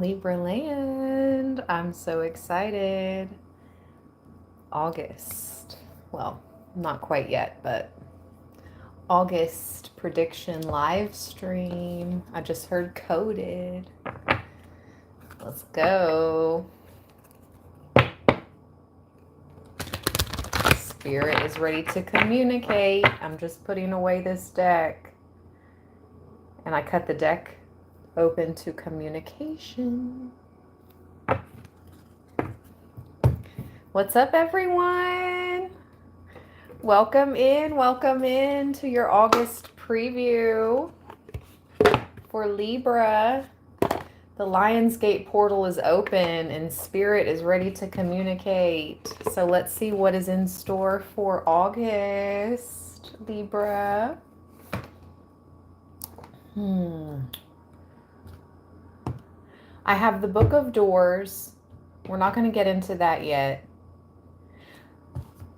Libra land. I'm so excited. August. Well, not quite yet, but August prediction live stream. I just heard coded. Let's go. Spirit is ready to communicate. I'm just putting away this deck. And I cut the deck open to communication. What's up, everyone? Welcome in to your August preview for Libra. The Lionsgate portal is open and Spirit is ready to communicate. So let's see what is in store for August, Libra. I have the Book of Doors. We're not going to get into that yet.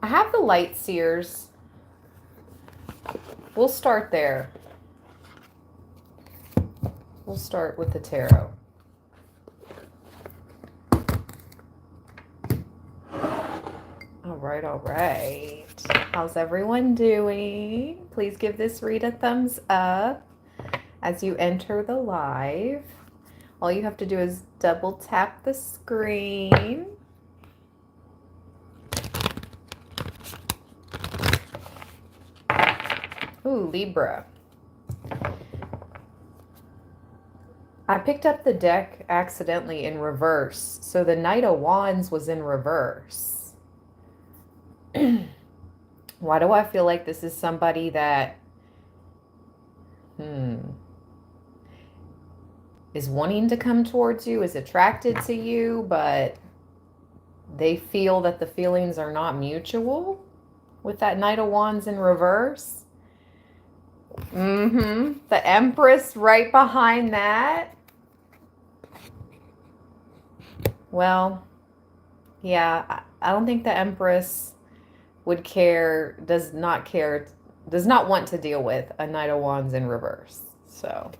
I have the Light Seers. We'll start there. We'll start with the tarot. All right. How's everyone doing? Please give this read a thumbs up as you enter the live. All you have to do is double tap the screen. Ooh, Libra. I picked up the deck accidentally in reverse, so the Knight of Wands was in reverse. Why do I feel like this is somebody that is wanting to come towards you, is attracted to you, but they feel that the feelings are not mutual with that Knight of Wands in reverse? The Empress right behind that. Well, yeah, I don't think the Empress would care, does not want to deal with a Knight of Wands in reverse. So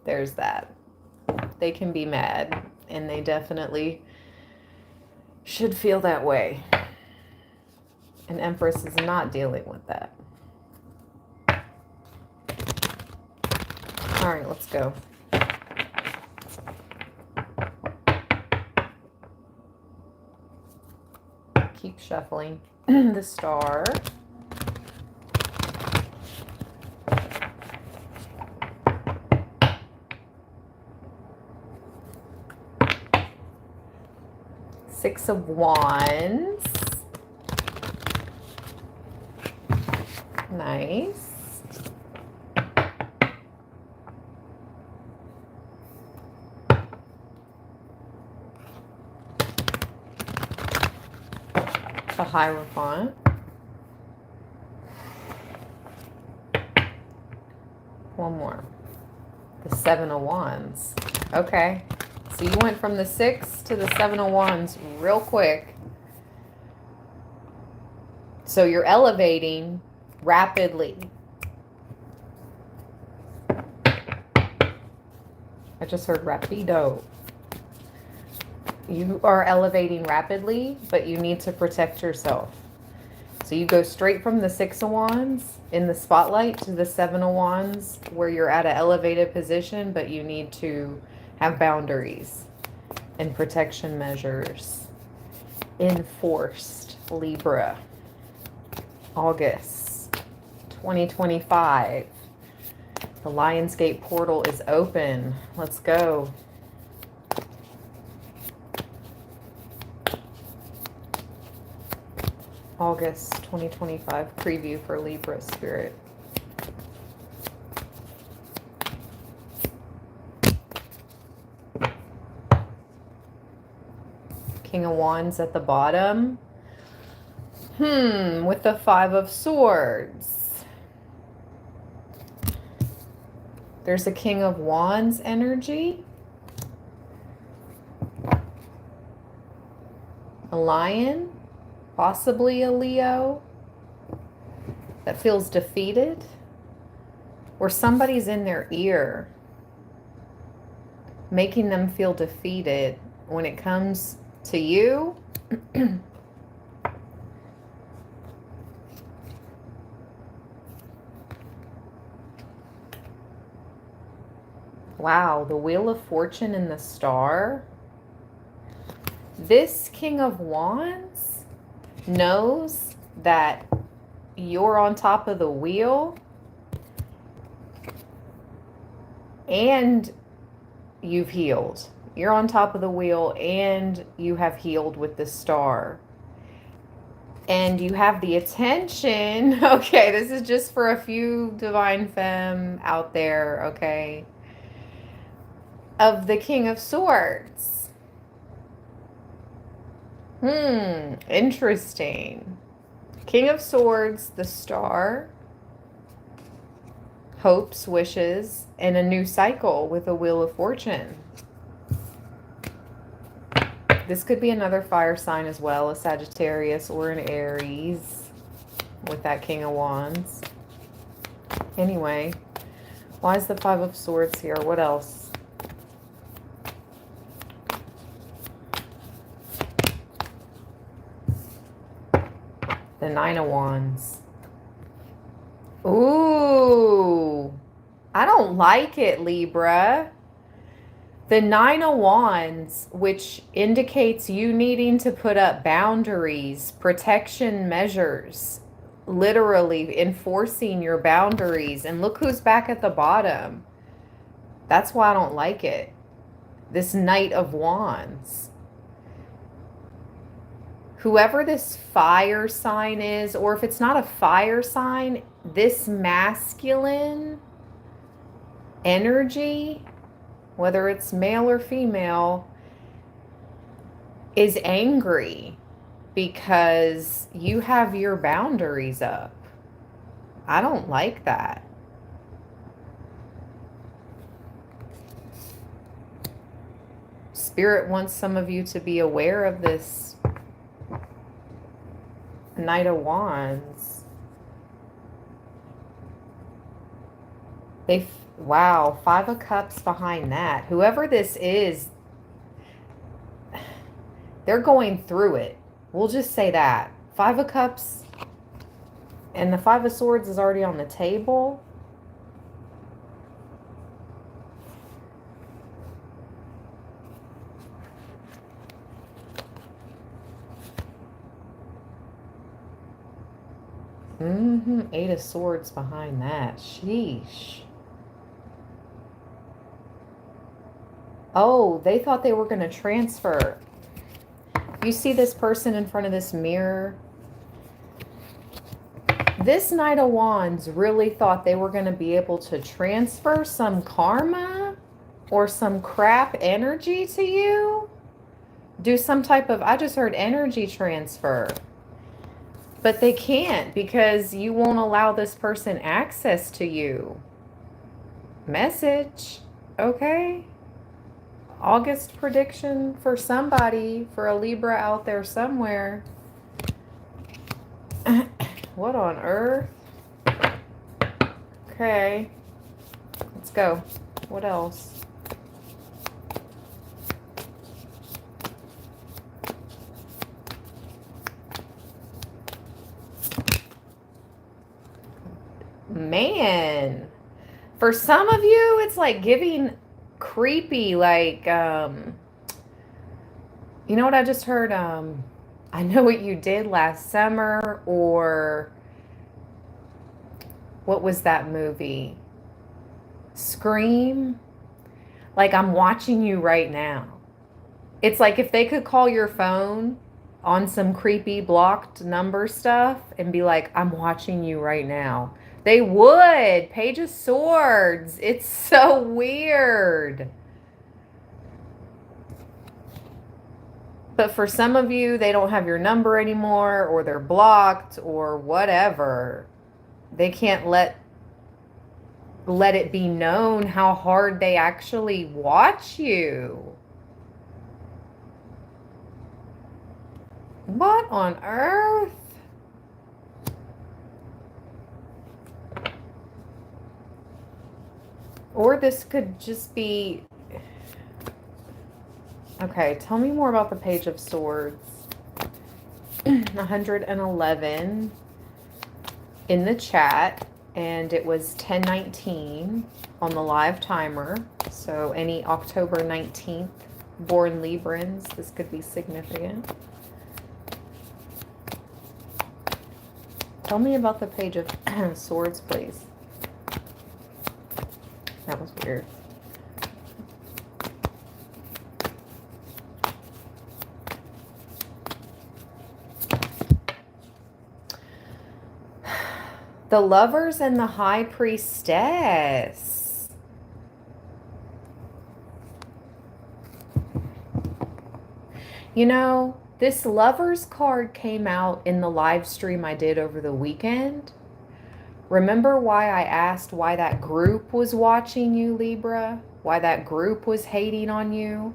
there's that. They can be mad, and they definitely should feel that way. An Empress is not dealing with that. All right, let's go. Keep shuffling. The Star. Six of Wands. Nice. The Hierophant. One more. The Seven of Wands. Okay. So you went from the 6 to the 7 of Wands real quick. So you're elevating rapidly. I just heard rapido. You are elevating rapidly, but you need to protect yourself. So you go straight from the 6 of Wands in the spotlight to the 7 of Wands where you're at an elevated position, but you need to have boundaries and protection measures enforced. Libra. August 2025. The Lionsgate portal is open. Let's go. August 2025 preview for Libra Spirit. King of Wands at the bottom. With the 5 of Swords. There's a King of Wands energy. A Lion. Possibly a Leo that feels defeated, or somebody's in their ear. making them feel defeated. When it comes to you, wow, the Wheel of Fortune and the Star. This King of Wands knows that you're on top of the wheel and you've healed. You're on top of the wheel and you have healed with the star. And you have the attention. Okay, this is just for a few divine femme out there, okay? Of the King of Swords. Interesting. King of Swords, the star, hopes, wishes, and a new cycle with a Wheel of Fortune. This could be another fire sign as well, a Sagittarius or an Aries with that King of Wands. Anyway, why is the Five of Swords here? What else? The Nine of Wands. Ooh, I don't like it, Libra. The Nine of Wands, which indicates you needing to put up boundaries, protection measures, literally enforcing your boundaries. And look who's back at the bottom. That's why I don't like it. This Knight of Wands. Whoever this fire sign is, or if it's not a fire sign, this masculine energy, whether it's male or female, is angry because you have your boundaries up. I don't like that. Spirit wants some of you to be aware of this Knight of Wands. Wow, Five of Cups behind that. Whoever this is, they're going through it. We'll just say that. Five of Cups and the Five of Swords is already on the table. Eight of Swords behind that. Sheesh. Oh, they thought they were going to transfer. You see this person in front of this mirror? This Knight of Wands really thought they were going to be able to transfer some karma or some crap energy to you. Do some type of, I just heard energy transfer. But they can't because you won't allow this person access to you. Message, okay? August prediction for somebody, for a Libra out there somewhere. What on earth? Okay, let's go. What else? Man, for some of you, it's like giving creepy, like, you know what I just heard? I Know What You Did Last Summer, or what was that movie? Scream? Like, I'm watching you right now. It's like if they could call your phone on some creepy blocked number stuff and be like, I'm watching you right now. They would. Page of Swords. It's so weird. But for some of you, they don't have your number anymore, or they're blocked, or whatever. They can't let it be known how hard they actually watch you. What on earth? Or this could just be Okay, tell me more about the Page of Swords. 111 in the chat, and it was 10:19 on the live timer. So any October 19th born Librans, this could be significant. Tell me about the Page of Swords, please. That was weird. The Lovers and the High Priestess. You know, this Lovers card came out in the live stream I did over the weekend. Remember why I asked why that group was watching you, Libra? Why that group was hating on you?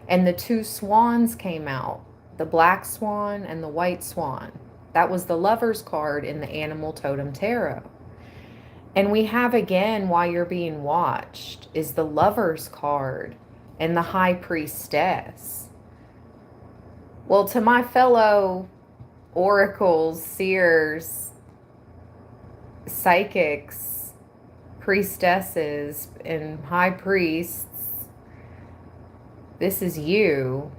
And the two swans came out, the black swan and the white swan. That was the Lovers card in the Animal Totem Tarot. And we have again, why you're being watched, is the Lovers card and the High Priestess. Well, to my fellow oracles, seers, psychics, priestesses, and high priests, this is you.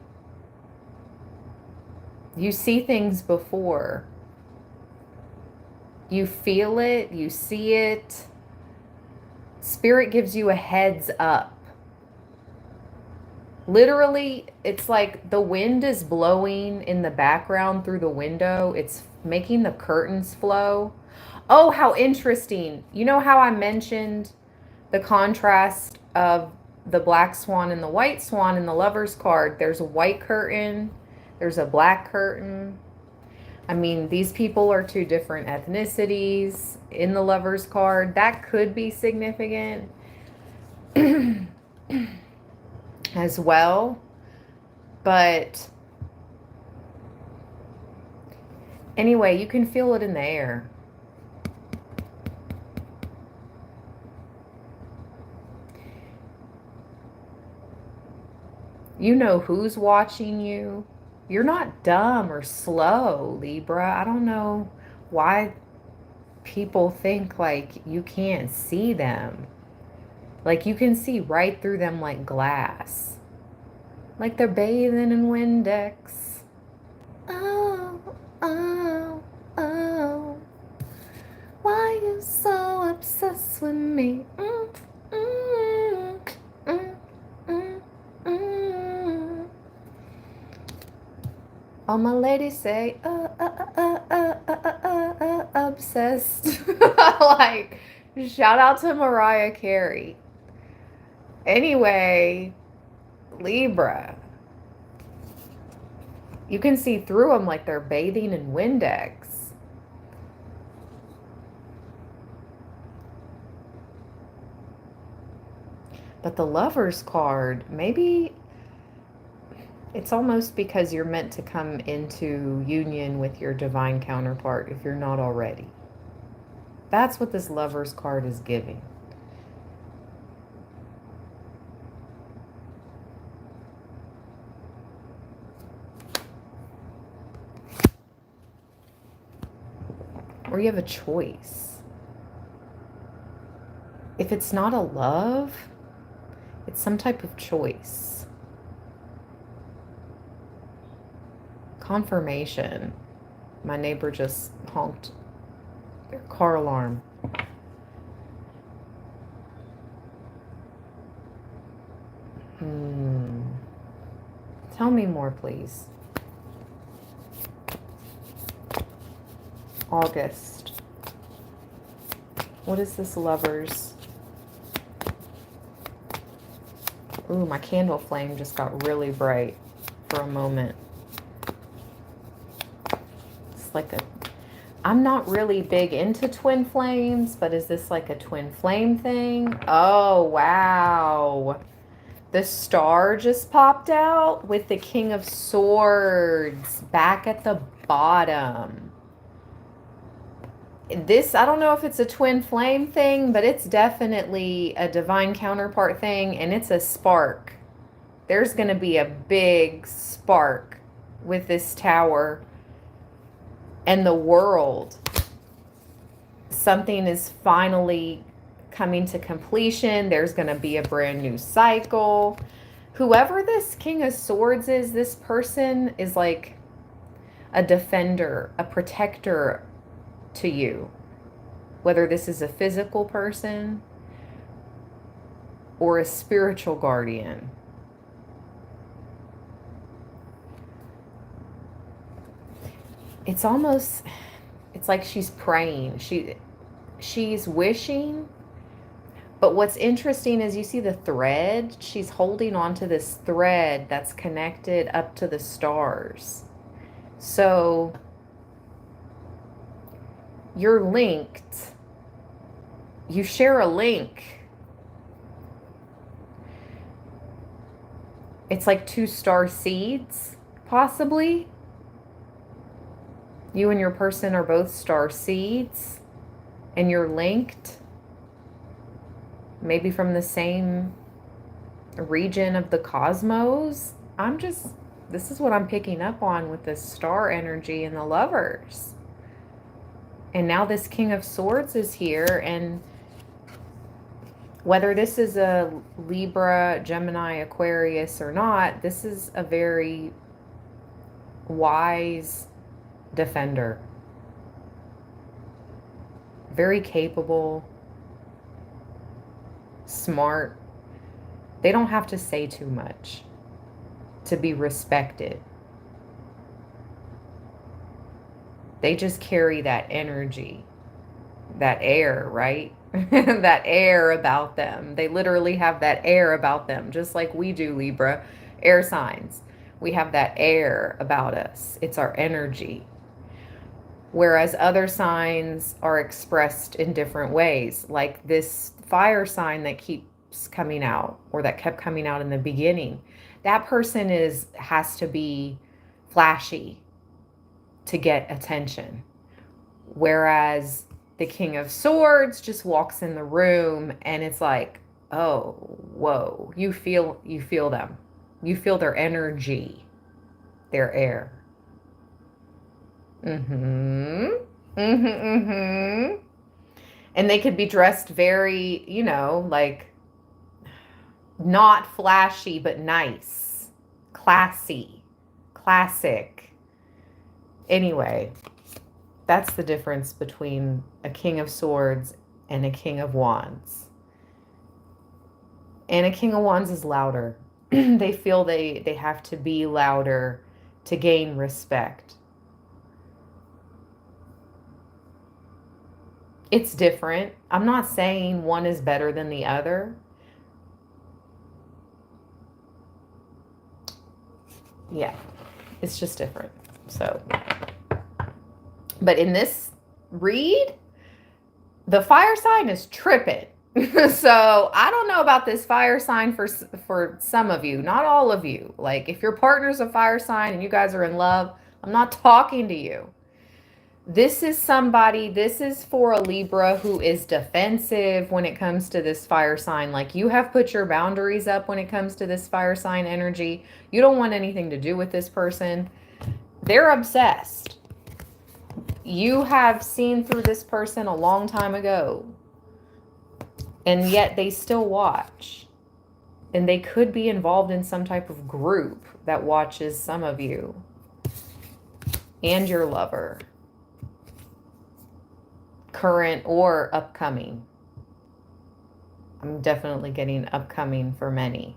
You see things before. You feel it, you see it. Spirit gives you a heads up. Literally, it's like the wind is blowing in the background through the window. It's making the curtains flow. Oh, how interesting. You know how I mentioned the contrast of the black swan and the white swan in the Lovers card? There's a white curtain. There's a black curtain. I mean, these people are two different ethnicities in the Lovers card. That could be significant as well. But anyway, you can feel it in the air. You know who's watching you. You're not dumb or slow, Libra. I don't know why people think like you can't see them. Like you can see right through them like glass. Like they're bathing in Windex. Oh, oh, oh. Why you so obsessed with me? All my ladies say, obsessed. Like, shout out to Mariah Carey. Anyway, Libra. You can see through them like they're bathing in Windex. But the Lovers card, maybe it's almost because you're meant to come into union with your divine counterpart if you're not already. That's what this Lovers card is giving. Or you have a choice. If it's not a love, it's some type of choice. Confirmation. My neighbor just honked their car alarm. Tell me more, please. August. What is this Lovers? Ooh, my candle flame just got really bright for a moment. It's like a... I'm not really big into twin flames, but is this like a twin flame thing? Oh, wow. The star just popped out with the King of Swords back at the bottom. This, I don't know if it's a twin flame thing, but it's definitely a divine counterpart thing, and it's a spark. there's going to be a big spark with this tower and the world. Something is finally coming to completion. There's going to be a brand new cycle. Whoever this King of Swords is, this person is like a defender, a protector to you. Whether this is a physical person or a spiritual guardian. It's almost, it's like she's praying. She's wishing. But what's interesting is you see the thread. She's holding on to this thread that's connected up to the stars. So you're linked. You share a link. It's like 2 star seeds, possibly. You and your person are both star seeds, and you're linked. Maybe from the same region of the cosmos. This is what I'm picking up on with the star energy and the lovers. And now this King of Swords is here, and whether this is a Libra, Gemini, Aquarius or not, this is a very wise defender. Very capable, smart. They don't have to say too much to be respected. They just carry that energy, that air, right? That air about them. They literally have that air about them, just like we do, Libra, air signs. We have that air about us. It's our energy. Whereas other signs are expressed in different ways, like this fire sign that keeps coming out, or that kept coming out in the beginning. That person has to be flashy to get attention. Whereas the King of Swords just walks in the room and it's like, oh, whoa, you feel them. You feel their energy, their air. And they could be dressed very, like not flashy, but nice, classy, classic. Anyway, that's the difference between a King of Swords and a King of Wands. And a King of Wands is louder. They feel they have to be louder to gain respect. It's different. I'm not saying one is better than the other. Yeah, it's just different. So, but in this read, the fire sign is tripping. So I don't know about this fire sign for some of you, not all of you. Like if your partner's a fire sign and you guys are in love, I'm not talking to you. This is for a Libra who is defensive when it comes to this fire sign. Like you have put your boundaries up when it comes to this fire sign energy. You don't want anything to do with this person. They're obsessed. You have seen through this person a long time ago. And yet they still watch. And they could be involved in some type of group that watches some of you and your lover. Current or upcoming. I'm definitely getting upcoming for many.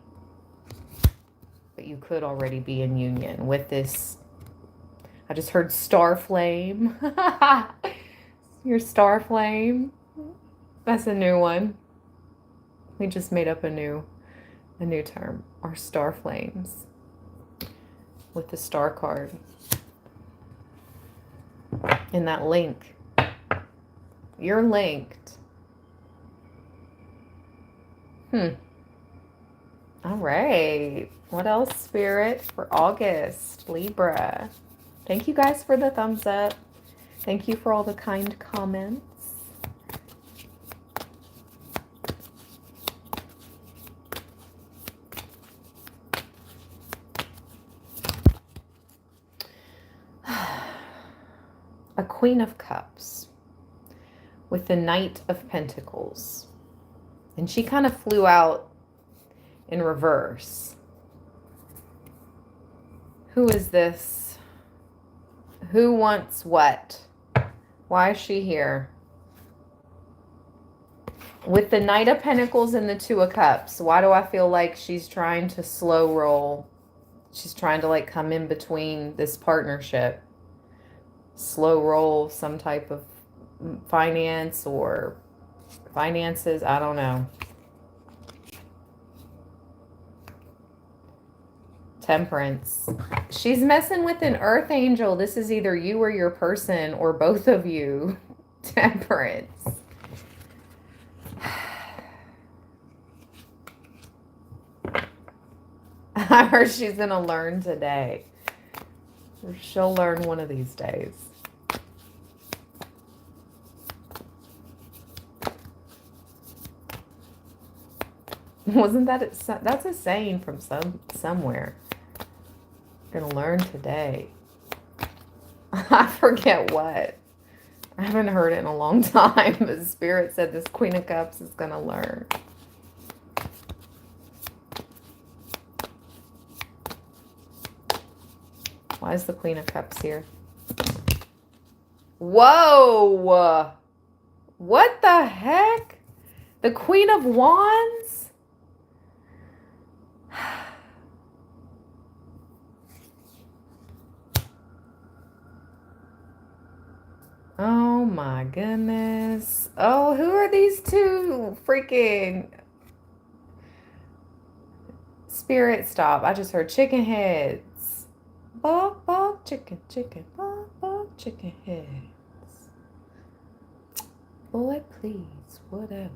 But you could already be in union with this. I just heard star flame. Your star flame. That's a new one. We just made up a new term. Our star flames. With the star card. And that link. You're linked. All right. What else, Spirit, for August? Libra. Thank you guys for the thumbs up. Thank you for all the kind comments. a Queen of Cups with the Knight of Pentacles. And she kind of flew out in reverse. Who is this? Who wants what? Why is she here? With the Knight of Pentacles and the Two of Cups, why do I feel like she's trying to slow roll? She's trying to like come in between this partnership. Slow roll some type of finance or finances. I don't know. Temperance. She's messing with an earth angel. This is either you or your person or both of you. Temperance. I heard she's going to learn today. Or she'll learn one of these days. Wasn't that that's a saying from somewhere. Gonna learn today. I forget what. I haven't heard it in a long time, but Spirit said this Queen of Cups is gonna learn. Why is the Queen of Cups here? Whoa! What the heck? The Queen of Wands? Oh my goodness. Oh, who are these two freaking... Spirit, stop. I just heard chicken heads. Bok, bok, chicken, chicken. Bok, bok, chicken heads. Boy, please, whatever.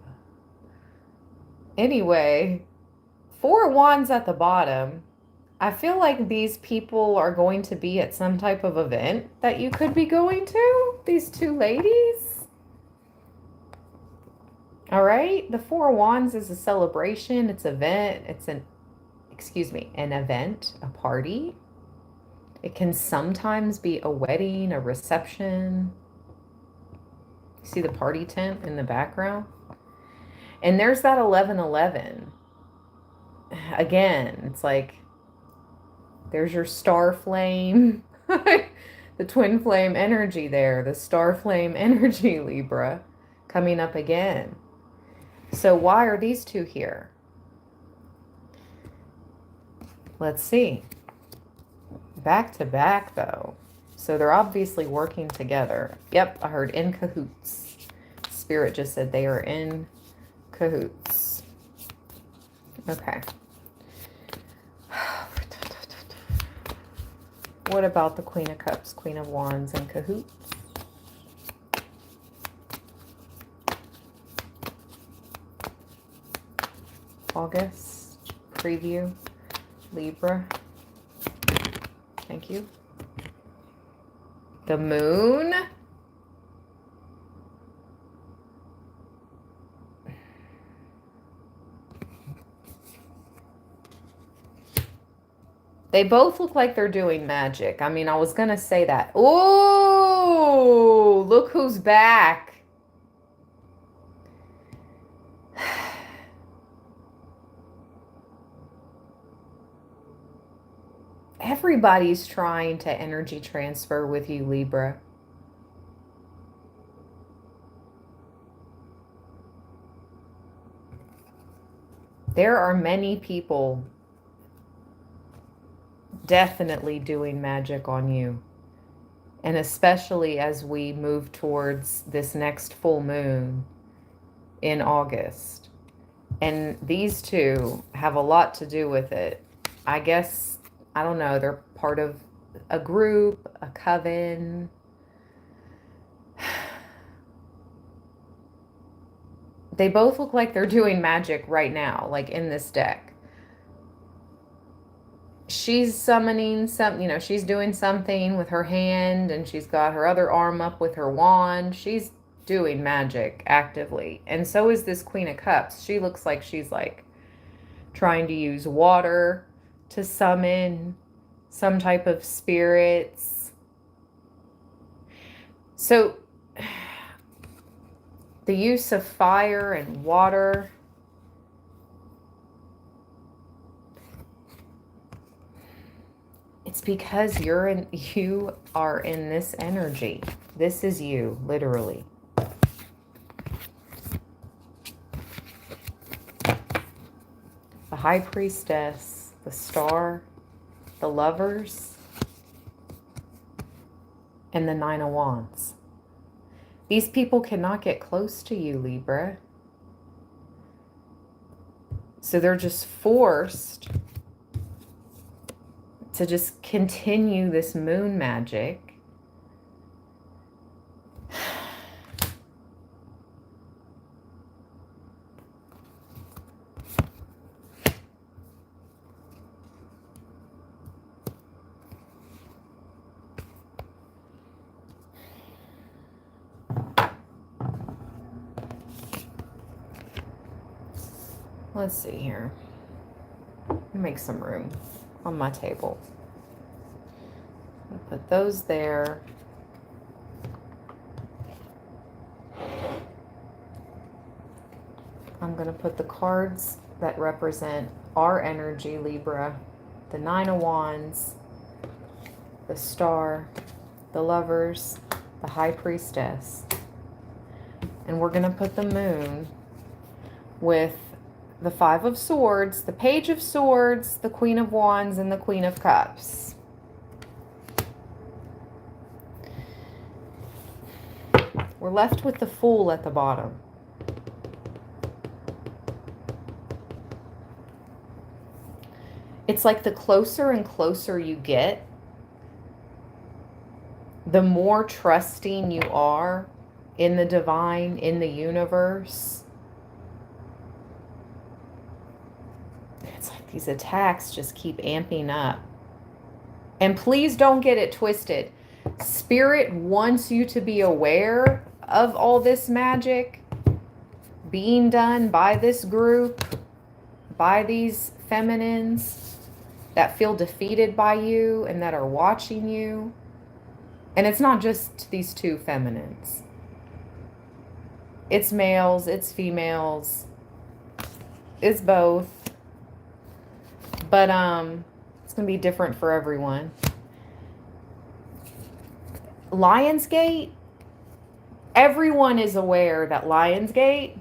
Anyway, 4 wands at the bottom. I feel like these people are going to be at some type of event that you could be going to. These two ladies. All right. The 4 wands is a celebration. It's an event. It's an event, a party. It can sometimes be a wedding, a reception. See the party tent in the background? And there's that 1111. Again, it's like, there's your star flame, the twin flame energy there, the star flame energy, Libra, coming up again. So why are these two here? Let's see. Back to back, though. So they're obviously working together. Yep, I heard in cahoots. Spirit just said they are in cahoots. Okay. What about the Queen of Cups, Queen of Wands, and cahoots? August preview, Libra. Thank you. The Moon. They both look like they're doing magic. I mean, I was going to say that. Oh, look who's back. Everybody's trying to energy transfer with you, Libra. There are many people definitely doing magic on you. And especially as we move towards this next full moon in August. And these two have a lot to do with it. I guess, I don't know, they're part of a group, a coven. They both look like they're doing magic right now, like in this deck. She's summoning she's doing something with her hand, and she's got her other arm up with her wand. She's doing magic actively. And so is this Queen of Cups. She looks like she's like trying to use water to summon some type of spirits. So the use of fire and water, it's because you are in this energy. This is you, literally. The High Priestess, the Star, the Lovers, and the Nine of Wands. These people cannot get close to you, Libra. So they're just forced to just continue this moon magic. Let's see here. Make some room on my table. I'll put those there. I'm going to put the cards that represent our energy, Libra. The Nine of Wands, the Star, the Lovers, the High Priestess. And we're going to put the Moon with the Five of Swords, the Page of Swords, the Queen of Wands, and the Queen of Cups. We're left with the Fool at the bottom. It's like the closer and closer you get, the more trusting you are in the divine, in the universe. It's like these attacks just keep amping up. And please don't get it twisted. Spirit wants you to be aware of all this magic being done by this group, by these feminines that feel defeated by you and that are watching you. And it's not just these two feminines. It's males, it's females, it's both. But it's going to be different for everyone. Lionsgate, everyone is aware that Lionsgate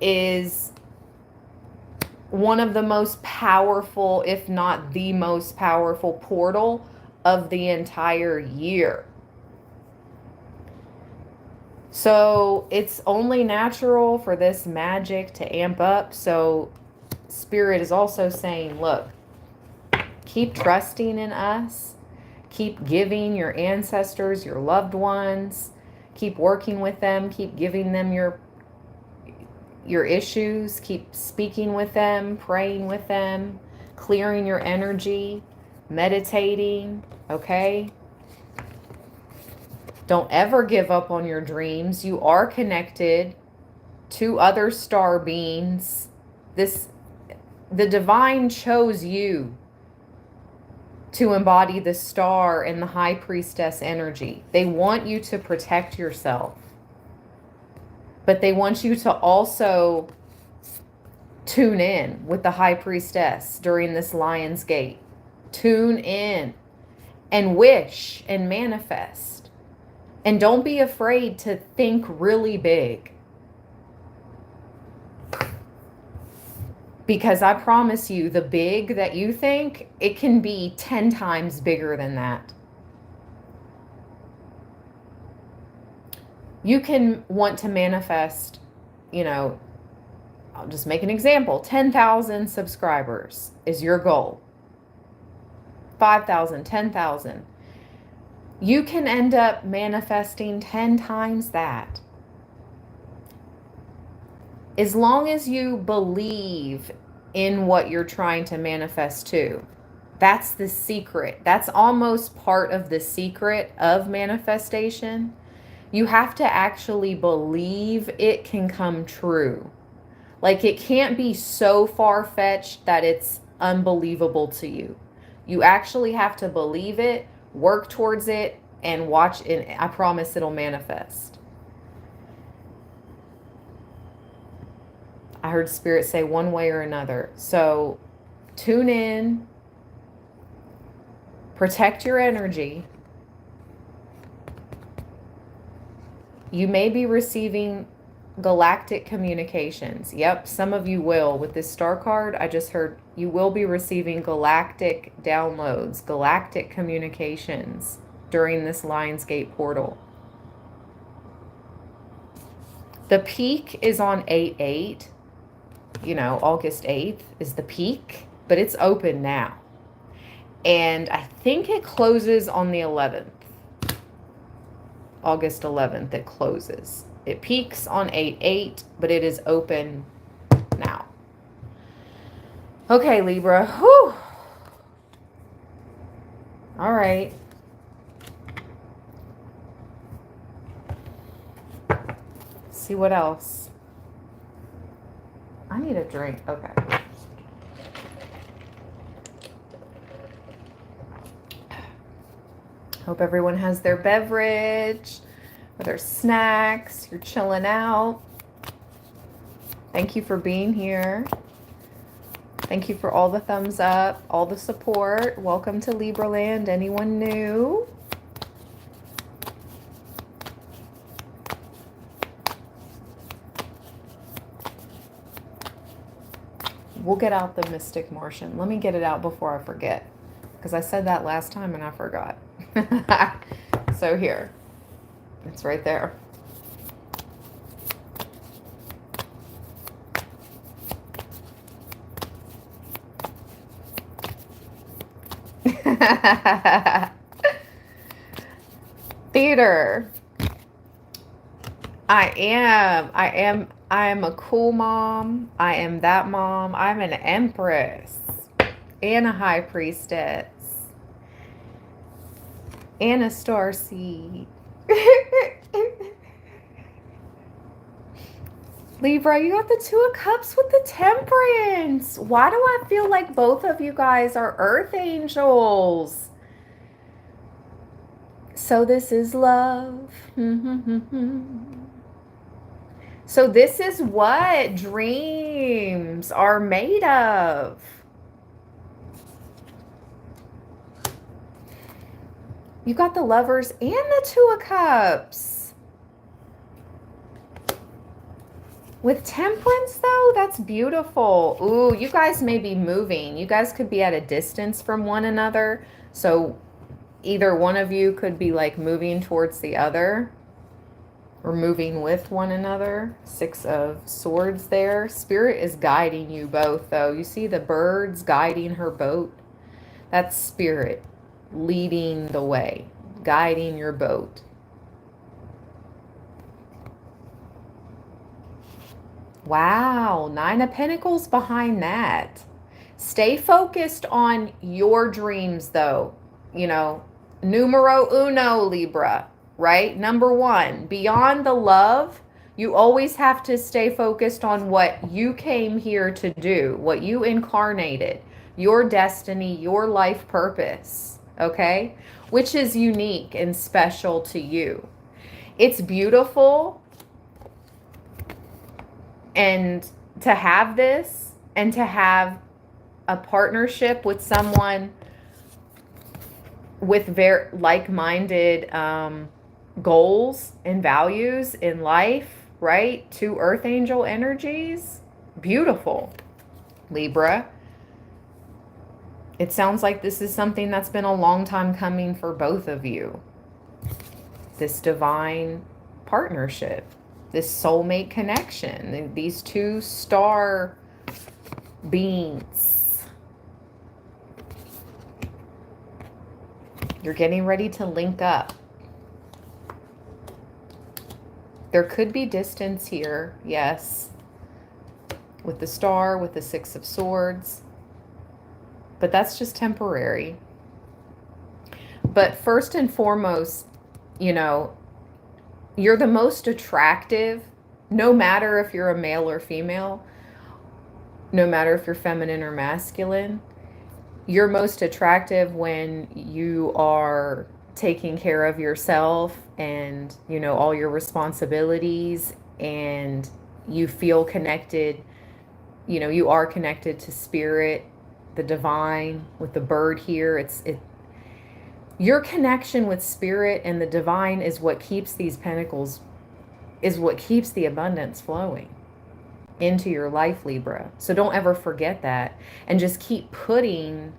is one of the most powerful, if not the most powerful portal of the entire year. So it's only natural for this magic to amp up. So Spirit is also saying, look, keep trusting in us. Keep giving your ancestors, your loved ones. Keep working with them. Keep giving them your issues. Keep speaking with them, praying with them, clearing your energy, meditating, okay? Don't ever give up on your dreams. You are connected to other star beings. The divine chose you to embody the star and the High Priestess energy. They want you to protect yourself. But they want you to also tune in with the High Priestess during this Lion's Gate. Tune in and wish and manifest. And don't be afraid to think really big. Because I promise you, the big that you think, it can be 10 times bigger than that. You can want to manifest, I'll just make an example. 10,000 subscribers is your goal. 5,000, 10,000. You can end up manifesting 10 times that. As long as you believe in what you're trying to manifest to. That's the secret. That's almost part of the secret of manifestation. You have to actually believe it can come true. Like, it can't be so far-fetched that it's unbelievable to you. You actually have to believe it, work towards it, and watch, and I promise it'll manifest. I heard Spirit say one way or another. So tune in, protect your energy. You may be receiving galactic communications. Yep, some of you will. With this star card, I just heard you will be receiving galactic downloads, galactic communications during this Lionsgate portal. The peak is on 8/8. You know, August 8th is the peak, but it's open now. And I think it closes on the 11th. August 11th, it closes. It peaks on 8/8, but it is open now. Okay, Libra. Whew. All right. See what else. I need a drink. Okay. Hope everyone has their beverage or their snacks. You're chilling out. Thank you for being here. Thank you for all the thumbs up, all the support. Welcome to Libra Land. Anyone new? We'll get out the Mystic Martian. Let me get it out before I forget, because I said that last time and I forgot. So here, it's right there. Theater. I am a cool mom. I am that mom. I'm an empress and a high priestess and a starseed. Libra, you got the Two of Cups with the Temperance. Why do I feel like both of you guys are earth angels? So this is love. So this is what dreams are made of. You got the Lovers and the Two of Cups. With Temperance, though, that's beautiful. Ooh, you guys may be moving. You guys could be at a distance from one another. So either one of you could be like moving towards the other or moving with one another. Six of Swords there. Spirit is guiding you both, though. You see the birds guiding her boat? That's Spirit leading the way, guiding your boat. Wow, Nine of Pentacles behind that. Stay focused on your dreams, though. You know, numero uno, Libra, right? Number one, beyond the love, you always have to stay focused on what you came here to do, what you incarnated, your destiny, your life purpose, okay? Which is unique and special to you. It's beautiful. And to have this and to have a partnership with someone with very like-minded goals and values in life, right? Two earth angel energies. Beautiful, Libra. It sounds like this is something that's been a long time coming for both of you. This divine partnership. This soulmate connection, these two star beings. You're getting ready to link up. There could be distance here, yes. With the star, with the Six of Swords. But that's just temporary. But first and foremost, you know, you're the most attractive, no matter if you're a male or female, no matter if you're feminine or masculine. You're most attractive when you are taking care of yourself and, you know, all your responsibilities, and you feel connected, you know, you are connected to spirit, the divine, with the bird here. Your connection with spirit and the divine is what keeps these pentacles, is what keeps the abundance flowing into your life, Libra. So don't ever forget that, and just keep putting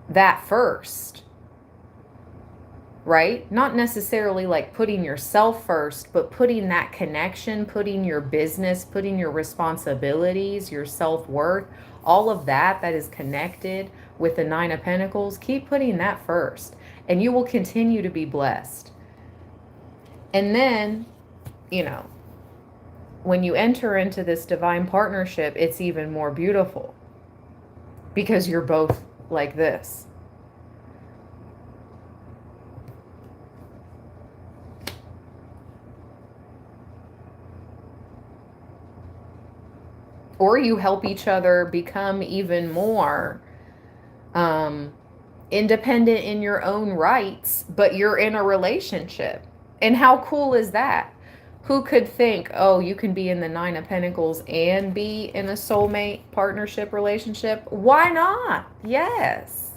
that first, right? Not necessarily like putting yourself first, but putting that connection, putting your business, putting your responsibilities, your self-worth, all of that that is connected with the Nine of Pentacles. Keep putting that first, and you will continue to be blessed. And then, you know, when you enter into this divine partnership, it's even more beautiful because you're both like this. Or you help each other become even more independent in your own rights, but you're in a relationship. And how cool is that? Who could think, oh, you can be in the Nine of Pentacles and be in a soulmate partnership relationship? Why not? Yes.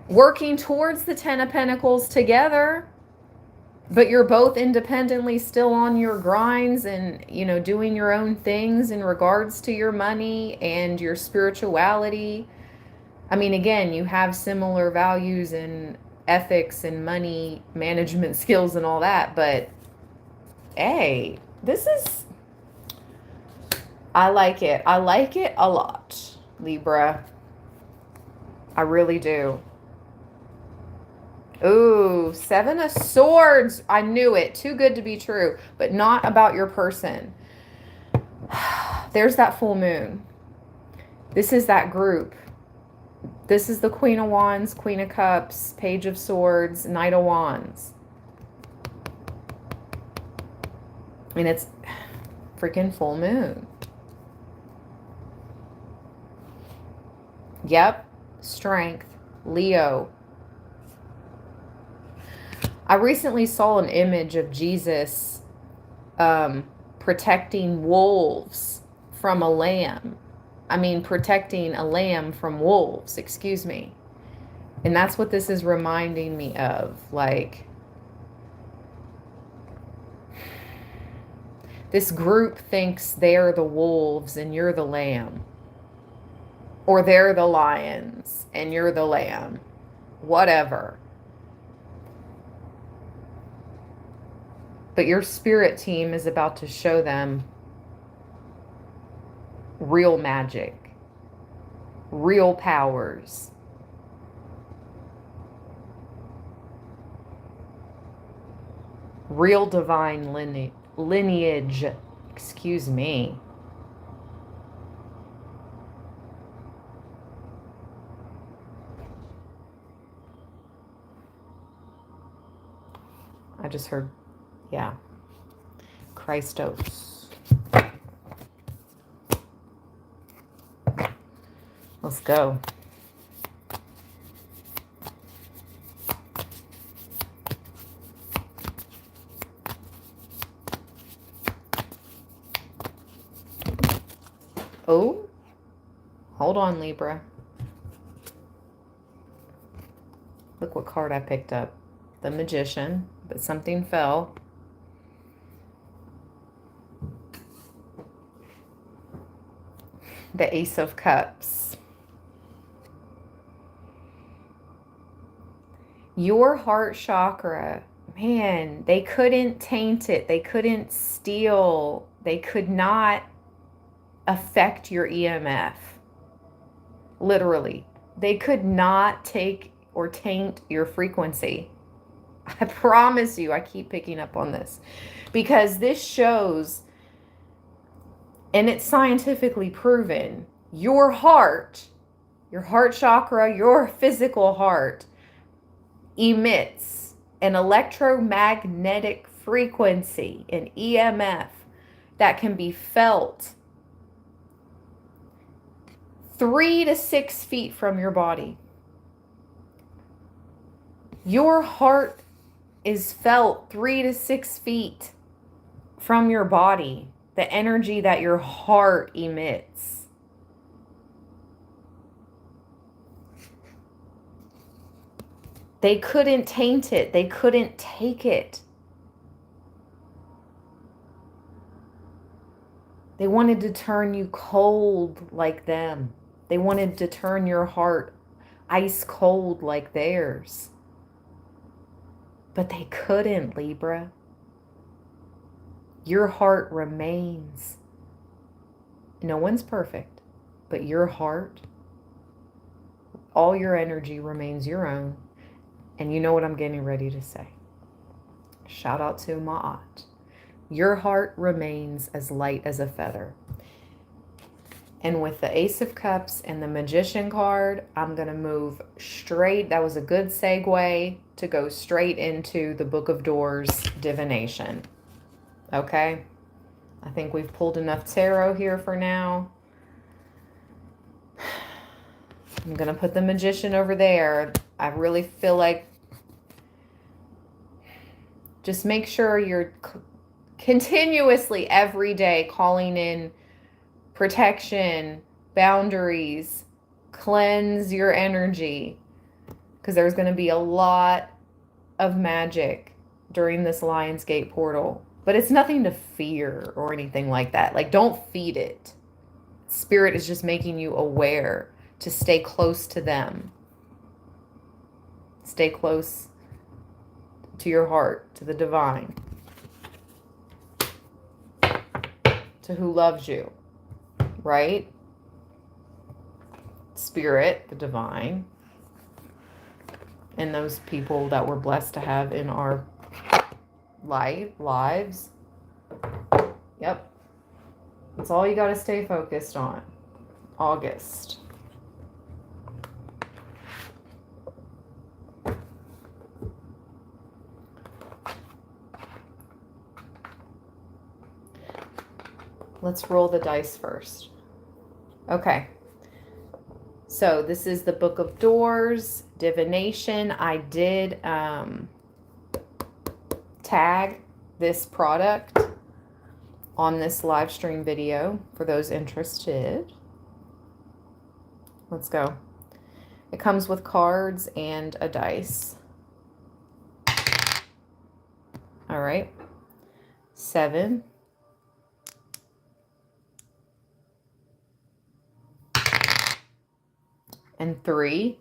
Working towards the Ten of Pentacles together, but you're both independently still on your grinds and, you know, doing your own things in regards to your money and your spirituality. I mean, again, you have similar values and ethics and money management skills and all that, but hey, this is, I like it. I like it a lot, Libra. I really do. Ooh, Seven of Swords. I knew it. Too good to be true, but not about your person. There's that full moon. This is that group. This is the Queen of Wands, Queen of Cups, Page of Swords, Knight of Wands. And it's freaking full moon. Yep. Strength. Leo. I recently saw an image of Jesus protecting wolves from a lamb. I mean, protecting a lamb from wolves, excuse me. And that's what this is reminding me of. Like, this group thinks they're the wolves and you're the lamb. Or they're the lions and you're the lamb. Whatever. But your spirit team is about to show them real magic, real powers. Real divine lineage. Excuse me. I just heard, yeah. Christos. Let's go. Oh, hold on, Libra. Look what card I picked up. The Magician, but something fell. The Ace of Cups. Your heart chakra, man, they couldn't taint it. They couldn't steal. They could not affect your EMF. Literally. They could not take or taint your frequency. I promise you, I keep picking up on this. Because this shows, and it's scientifically proven, your heart chakra, your physical heart emits an electromagnetic frequency, an EMF, that can be felt 3 to 6 feet from your body. Your heart is felt 3 to 6 feet from your body. The energy that your heart emits. They couldn't taint it. They couldn't take it. They wanted to turn you cold like them. They wanted to turn your heart ice cold like theirs. But they couldn't, Libra. Your heart remains. No one's perfect, but your heart, all your energy remains your own. And you know what I'm getting ready to say. Shout out to Ma'at. Your heart remains as light as a feather. And with the Ace of Cups and the Magician card, I'm going to move straight. That was a good segue to go straight into the Book of Doors divination. Okay? I think we've pulled enough tarot here for now. I'm going to put the Magician over there. I really feel like just make sure you're continuously every day calling in protection, boundaries, cleanse your energy, because there's going to be a lot of magic during this Lionsgate portal. But it's nothing to fear or anything like that. Like, don't feed it. Spirit is just making you aware to stay close to them. Stay close to your heart, to the divine, to who loves you, right? Spirit, the divine, and those people that we're blessed to have in our lives. Yep. That's all you got to stay focused on. August. Let's roll the dice first. Okay. So this is the Book of Doors, divination. I did tag this product on this live stream video for those interested. Let's go. It comes with cards and a dice. All right. 7. And 3.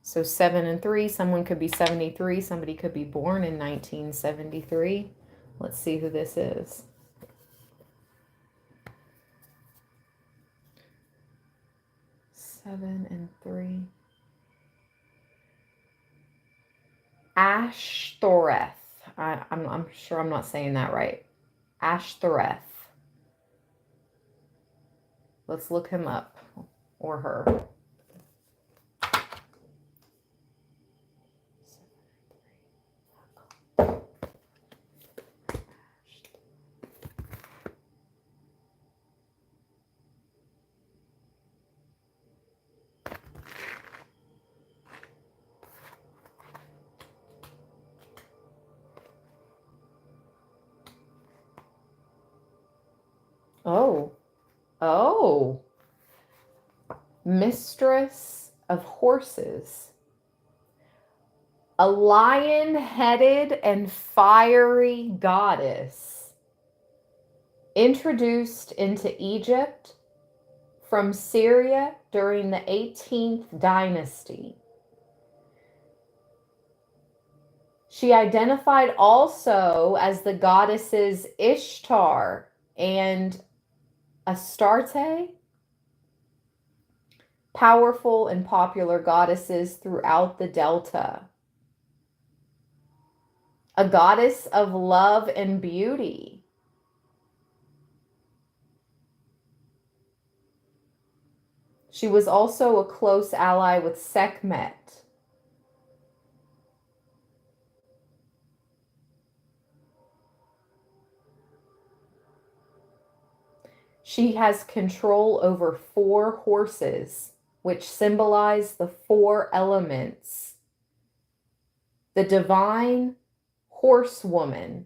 So 7 and 3. Someone could be 73. Somebody could be born in 1973. Let's see who this is. Seven and 3. Ashtoreth. I'm sure I'm not saying that right. Ashtoreth. Let's look him up. Or her. Oh. Mistress of horses. A lion-headed and fiery goddess introduced into Egypt from Syria during the 18th dynasty. She identified also as the goddesses Ishtar and Astarte, powerful and popular goddesses throughout the Delta. A goddess of love and beauty. She was also a close ally with Sekhmet. She has control over 4 horses, which symbolize the 4 elements the divine horsewoman.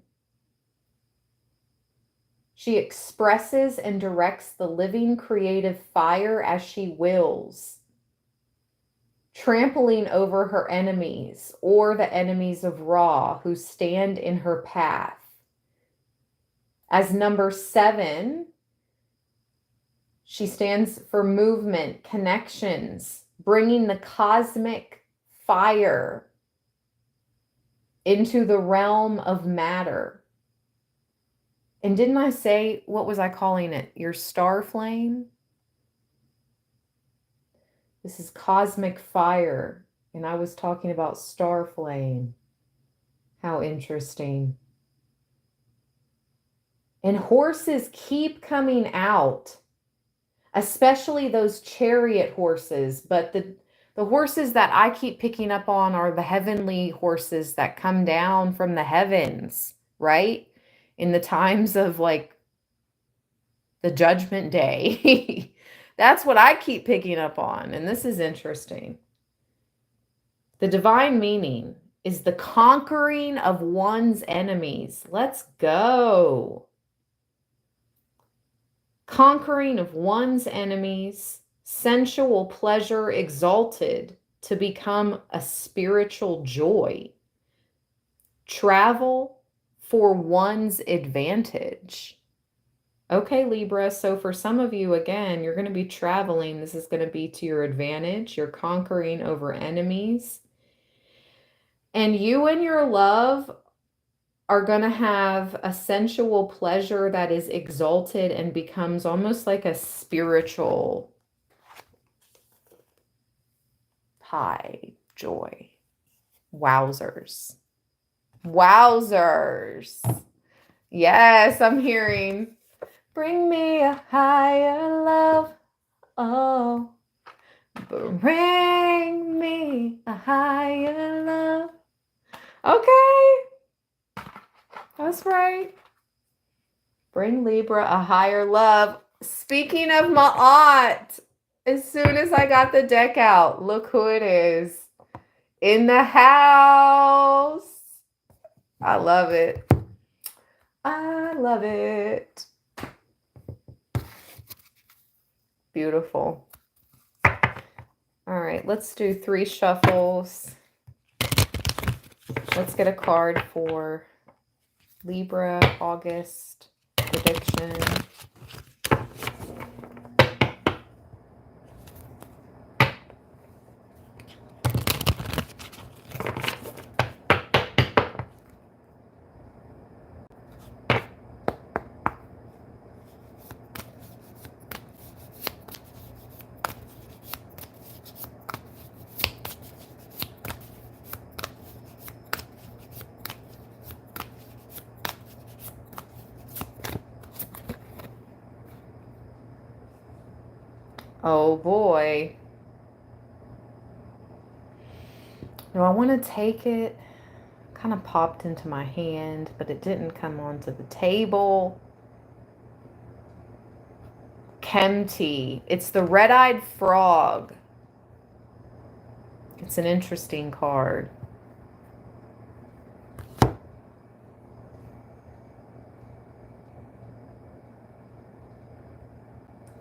She expresses and directs the living creative fire as she wills, trampling over her enemies or the enemies of Ra who stand in her path. As number 7, she stands for movement, connections, bringing the cosmic fire into the realm of matter. And didn't I say, what was I calling it? Your star flame? This is cosmic fire. And I was talking about star flame. How interesting. And horses keep coming out, especially those chariot horses. But the horses that I keep picking up on are the heavenly horses that come down from the heavens, right? In the times of like the judgment day. That's what I keep picking up on. And this is interesting. The divine meaning is the conquering of one's enemies. Let's go. Conquering of one's enemies, sensual pleasure exalted to become a spiritual joy. Travel for one's advantage. Okay, Libra, so for some of you, again, you're going to be traveling. This is going to be to your advantage. You're conquering over enemies. And you and your love are going to have a sensual pleasure that is exalted and becomes almost like a spiritual high joy. Wowzers. Wowzers. Yes, I'm hearing, bring me a higher love. Oh, bring me a higher love. Okay. That's right. Bring Libra a higher love. Speaking of my aunt, as soon as I got the deck out, look who it is. In the house. I love it. I love it. Beautiful. All right, let's do 3 shuffles. Let's get a card for Libra, August prediction. Oh boy. No, I want to take it. Kind of popped into my hand, but it didn't come onto the table. Kemti. It's the red-eyed frog. It's an interesting card.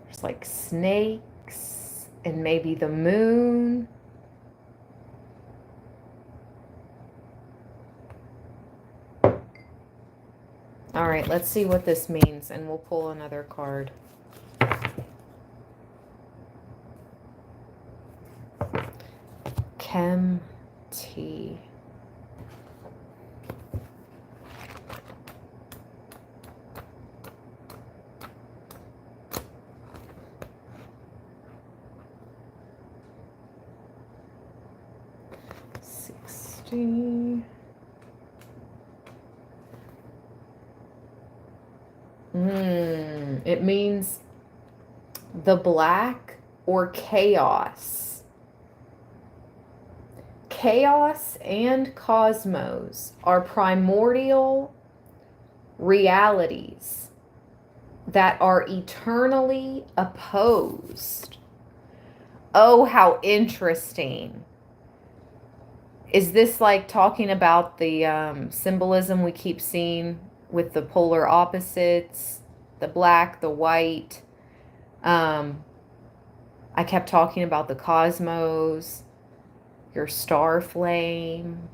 There's like snakes and maybe the moon. All right, let's see what this means, and we'll pull another card. Kemti. It means the black or chaos. Chaos and cosmos are primordial realities that are eternally opposed. Oh, how interesting. Is this like talking about the symbolism we keep seeing with the polar opposites, the black, the white? Um, I kept talking about the cosmos, your star flame,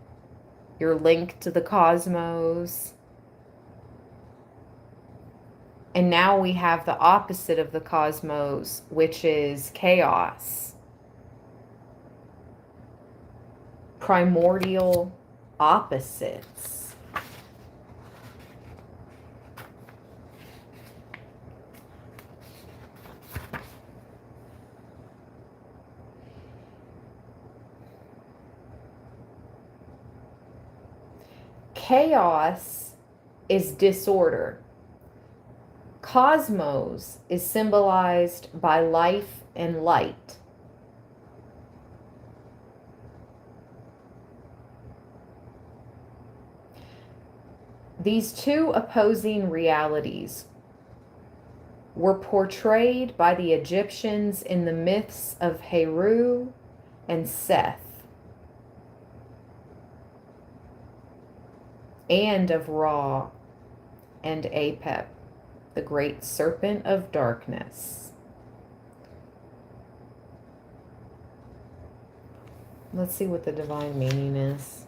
your link to the cosmos. And now we have the opposite of the cosmos, which is chaos. Primordial opposites. Chaos is disorder. Cosmos is symbolized by life and light. These two opposing realities were portrayed by the Egyptians in the myths of Heru and Seth, and of Ra and Apep, the great serpent of darkness. Let's see what the divine meaning is.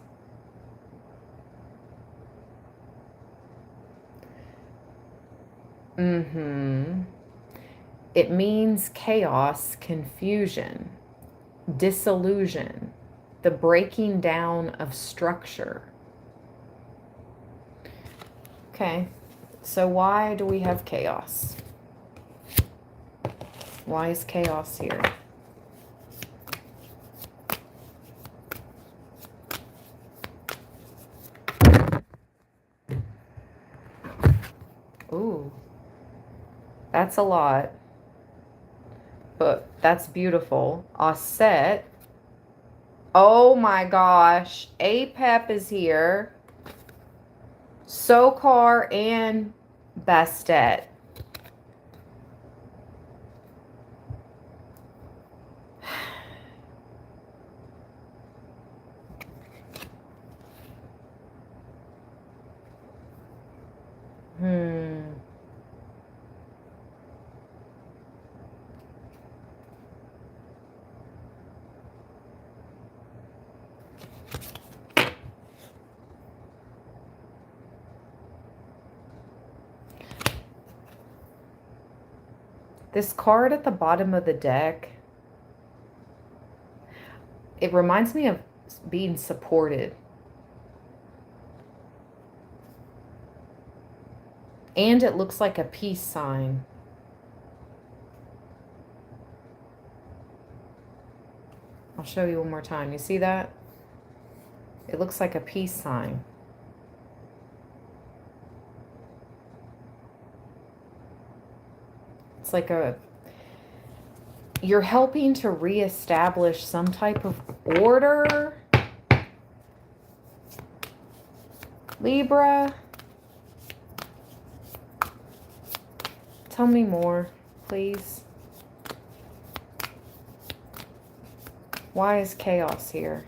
It means chaos, confusion, disillusion, the breaking down of structure. Okay, so why do we have chaos? Why is chaos here? Ooh, that's a lot, but that's beautiful. Osset. Oh my gosh, Apep is here. Sokar and Bastet. This card at the bottom of the deck, it reminds me of being supported. And it looks like a peace sign. I'll show you one more time. You see that? It looks like a peace sign. It's like you're helping to reestablish some type of order. Libra. Tell me more, please. Why is chaos here?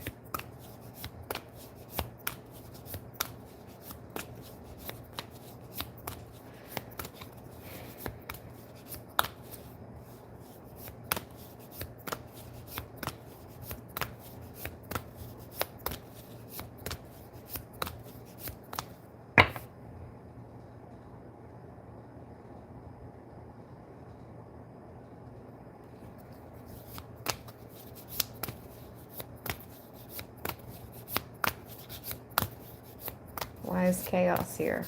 Why is chaos here?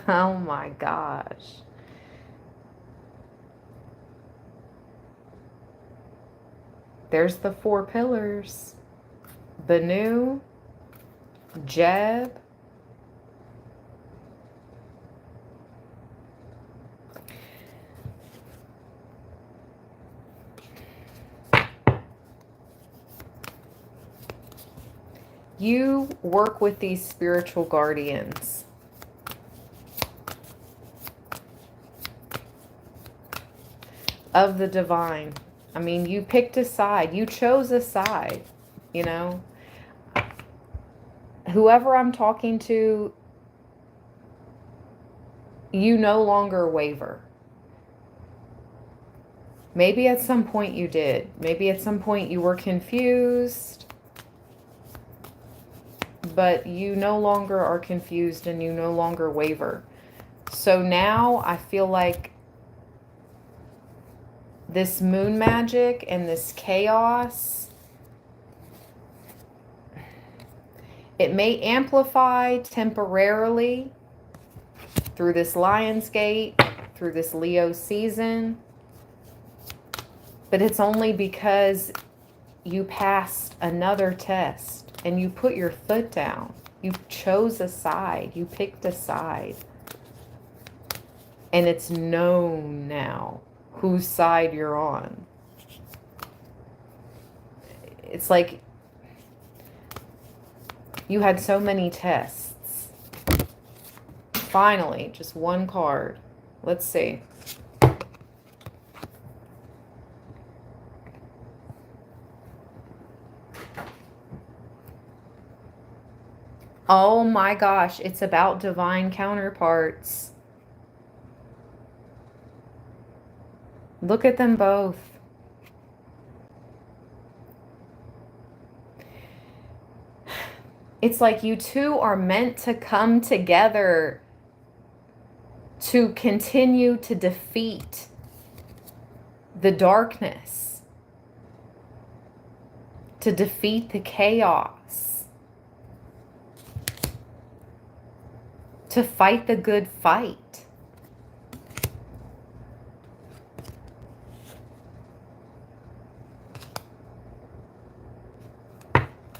Oh my gosh. There's the 4 pillars. Benu, Jeb, You work with these spiritual guardians. Of the divine. I mean, you picked a side. You chose a side, you know. Whoever I'm talking to, you no longer waver. Maybe at some point you did. Maybe at some point you were confused. But you no longer are confused and you no longer waver. So now I feel like this moon magic and this chaos, it may amplify temporarily through this Lion's Gate, through this Leo season, but it's only because you passed another test and you put your foot down. You chose a side. You picked a side. And it's known now whose side you're on. It's like you had so many tests. Finally, just one card. Let's see. Oh my gosh, it's about divine counterparts. Look at them both. It's like you two are meant to come together to continue to defeat the darkness, to defeat the chaos, to fight the good fight.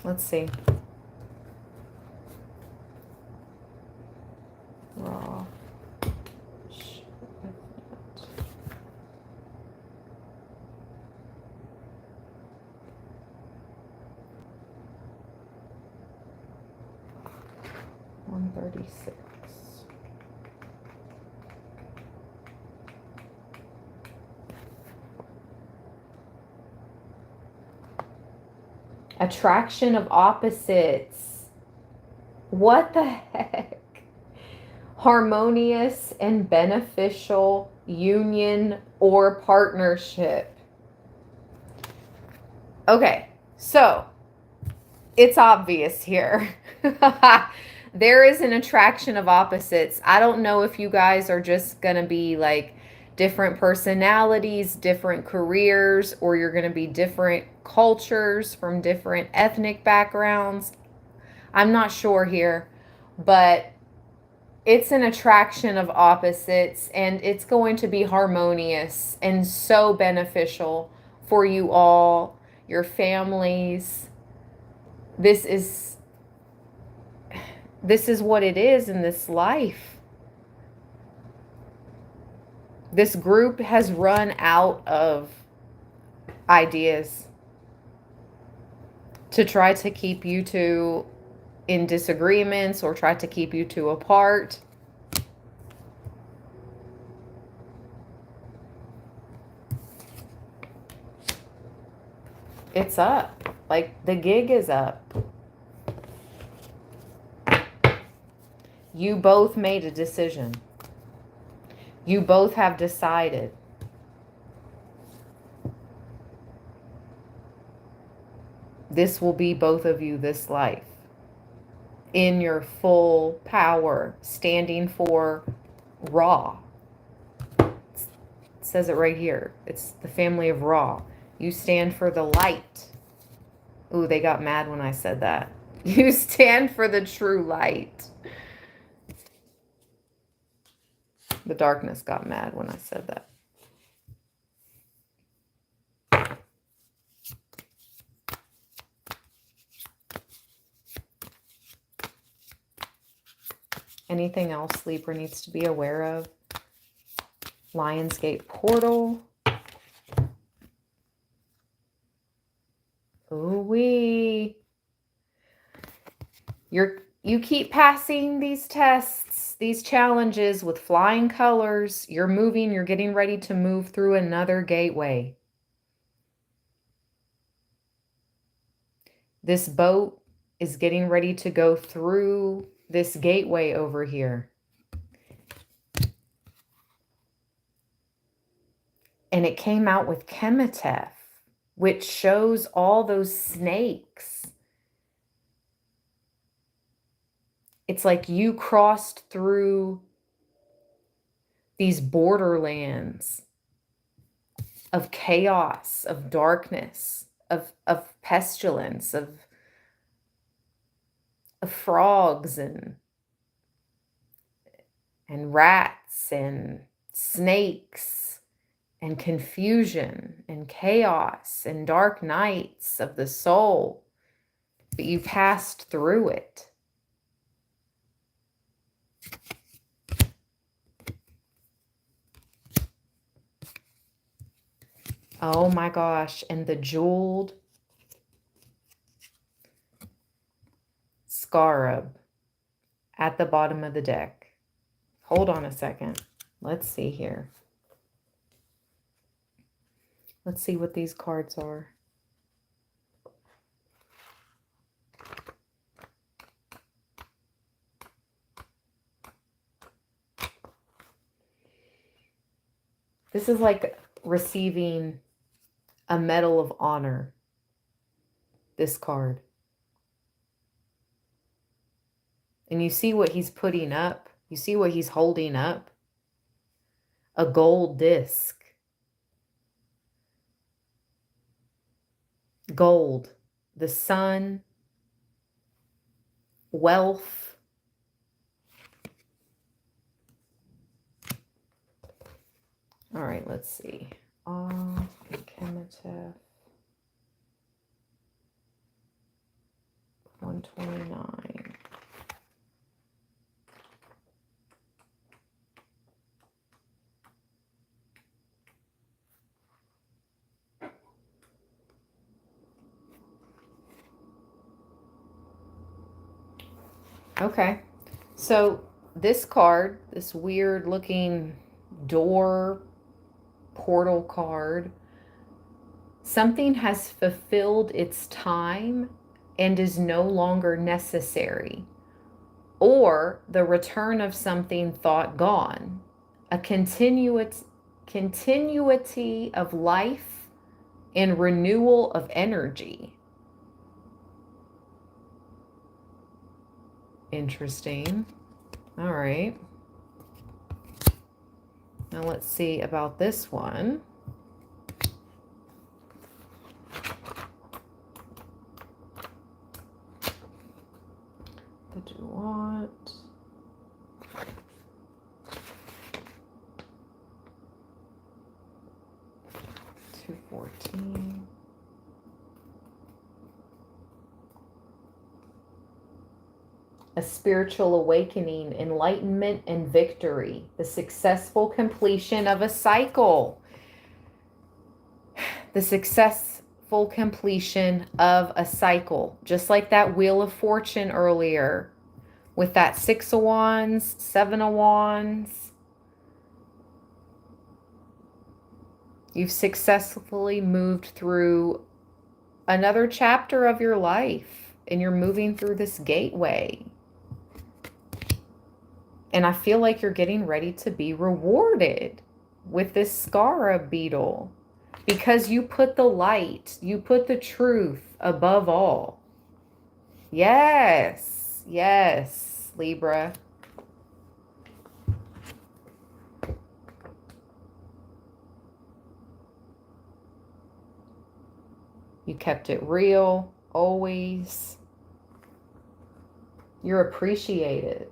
Let's see. Raw. $136. Attraction of opposites. What the heck? Harmonious and beneficial union or partnership. Okay, so it's obvious here. There is an attraction of opposites. I don't know if you guys are just going to be like different personalities, different careers, or you're going to be different cultures from different ethnic backgrounds. I'm not sure here, but it's an attraction of opposites, and it's going to be harmonious and so beneficial for you all, your families. This is what it is in this life. This group has run out of ideas to try to keep you two in disagreements or try to keep you two apart. It's up. Like, the gig is up. You both made a decision. You both have decided. This will be both of you this life. In your full power, standing for Ra. It says it right here. It's the family of Ra. You stand for the light. Ooh, they got mad when I said that. You stand for the true light. The darkness got mad when I said that. Anything else Libra needs to be aware of? Lionsgate portal. Ooh-wee. You keep passing these tests, these challenges with flying colors. You're moving, you're getting ready to move through another gateway. This boat is getting ready to go through this gateway over here. And it came out with Kemetef, which shows all those snakes. It's like you crossed through these borderlands of chaos, of darkness, of pestilence, of frogs and rats and snakes and confusion and chaos and dark nights of the soul. But you passed through it. Oh my gosh. And the jeweled scarab at the bottom of the deck. Hold on a second. Let's see here. Let's see what these cards are. This is like receiving a medal of honor. This card. And you see what he's putting up. You see what he's holding up. A gold disc. Gold, the sun, wealth. All right, let's see. Kemetef. 129. Okay, so this card, this weird looking door portal card, something has fulfilled its time and is no longer necessary, or the return of something thought gone, a continuity of life and renewal of energy. Interesting. All right. Now let's see about this one. What do you want? $214. A spiritual awakening, enlightenment, and victory. The successful completion of a cycle. The successful completion of a cycle. Just like that Wheel of Fortune earlier. With that 6 of Wands, 7 of Wands. You've successfully moved through another chapter of your life. And you're moving through this gateway. And I feel like you're getting ready to be rewarded with this scarab beetle. Because you put the light, you put the truth above all. Yes, yes, Libra. You kept it real, always. You're appreciated.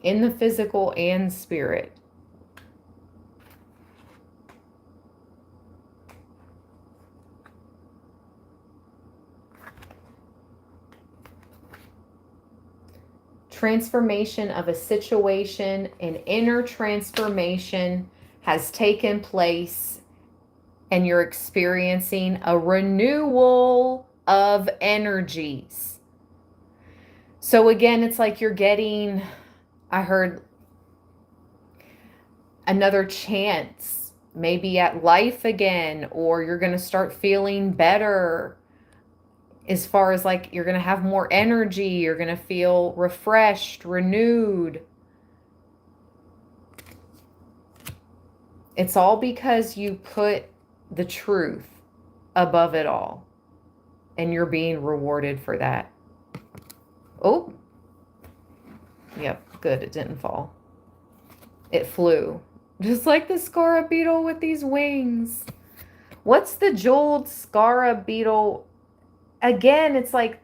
In the physical and spirit. Transformation of a situation, an inner transformation has taken place, and you're experiencing a renewal of energies. So again, it's like you're getting, I heard, another chance, maybe at life again, or you're going to start feeling better as far as like you're going to have more energy, you're going to feel refreshed, renewed. It's all because you put the truth above it all, and you're being rewarded for that. Oh, yep, good, it didn't fall. It flew. Just like the scarab beetle with these wings. What's the jeweled scarab beetle? Again, it's like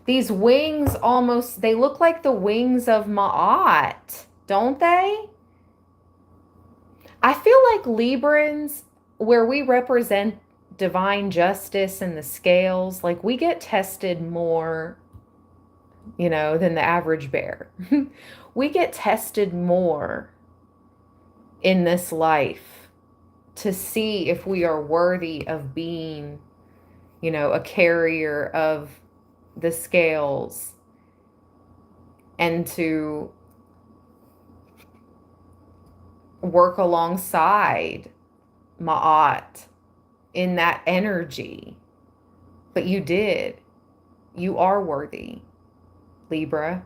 these wings almost, they look like the wings of Ma'at, don't they? I feel like Librans, where we represent divine justice and the scales, like we get tested more, you know, than the average bear. We get tested more in this life to see if we are worthy of being, you know, a carrier of the scales, and to work alongside Ma'at in that energy. But you did. You are worthy, Libra.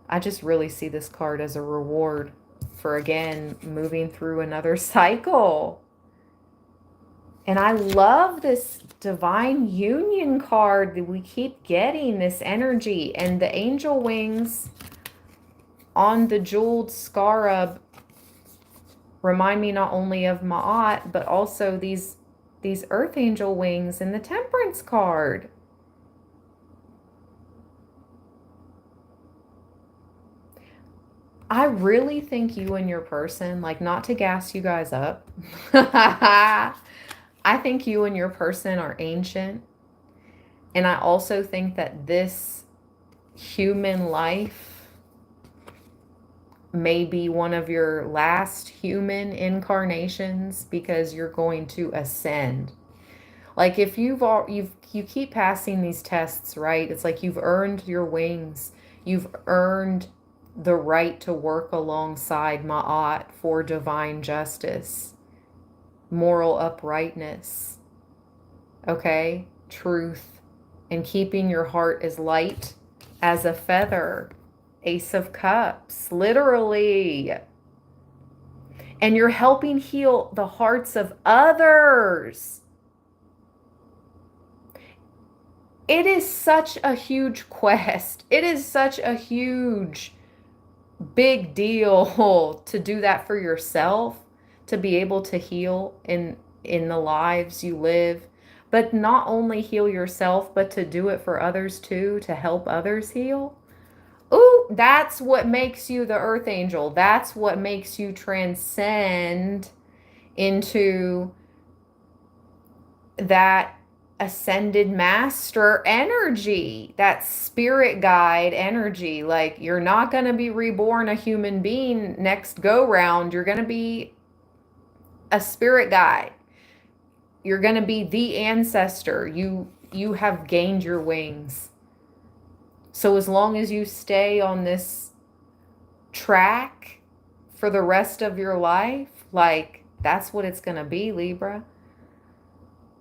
I just really see this card as a reward for, again, moving through another cycle. And I love this divine union card that we keep getting, this energy. And the angel wings on the jeweled scarab remind me not only of Ma'at, but also these earth angel wings in the temperance card. I really think you and your person, like, not to gas you guys up, I think you and your person are ancient. And I also think that this human life may be one of your last human incarnations, because you're going to ascend. Like, if you keep passing these tests, right? It's like you've earned your wings. You've earned the right to work alongside Ma'at for divine justice, moral uprightness, okay? Truth, and keeping your heart as light as a feather. Ace of Cups, literally. And you're helping heal the hearts of others. It is such a huge quest. It is such a huge, big deal to do that for yourself, to be able to heal in the lives you live, but not only heal yourself, but to do it for others too, to help others heal. Ooh, that's what makes you the earth angel. That's what makes you transcend into that ascended master energy, that spirit guide energy. Like, you're not going to be reborn a human being next go round. You're going to be a spirit guide. You're going to be the ancestor. You have gained your wings. So as long as you stay on this track for the rest of your life, like, that's what it's going to be, Libra.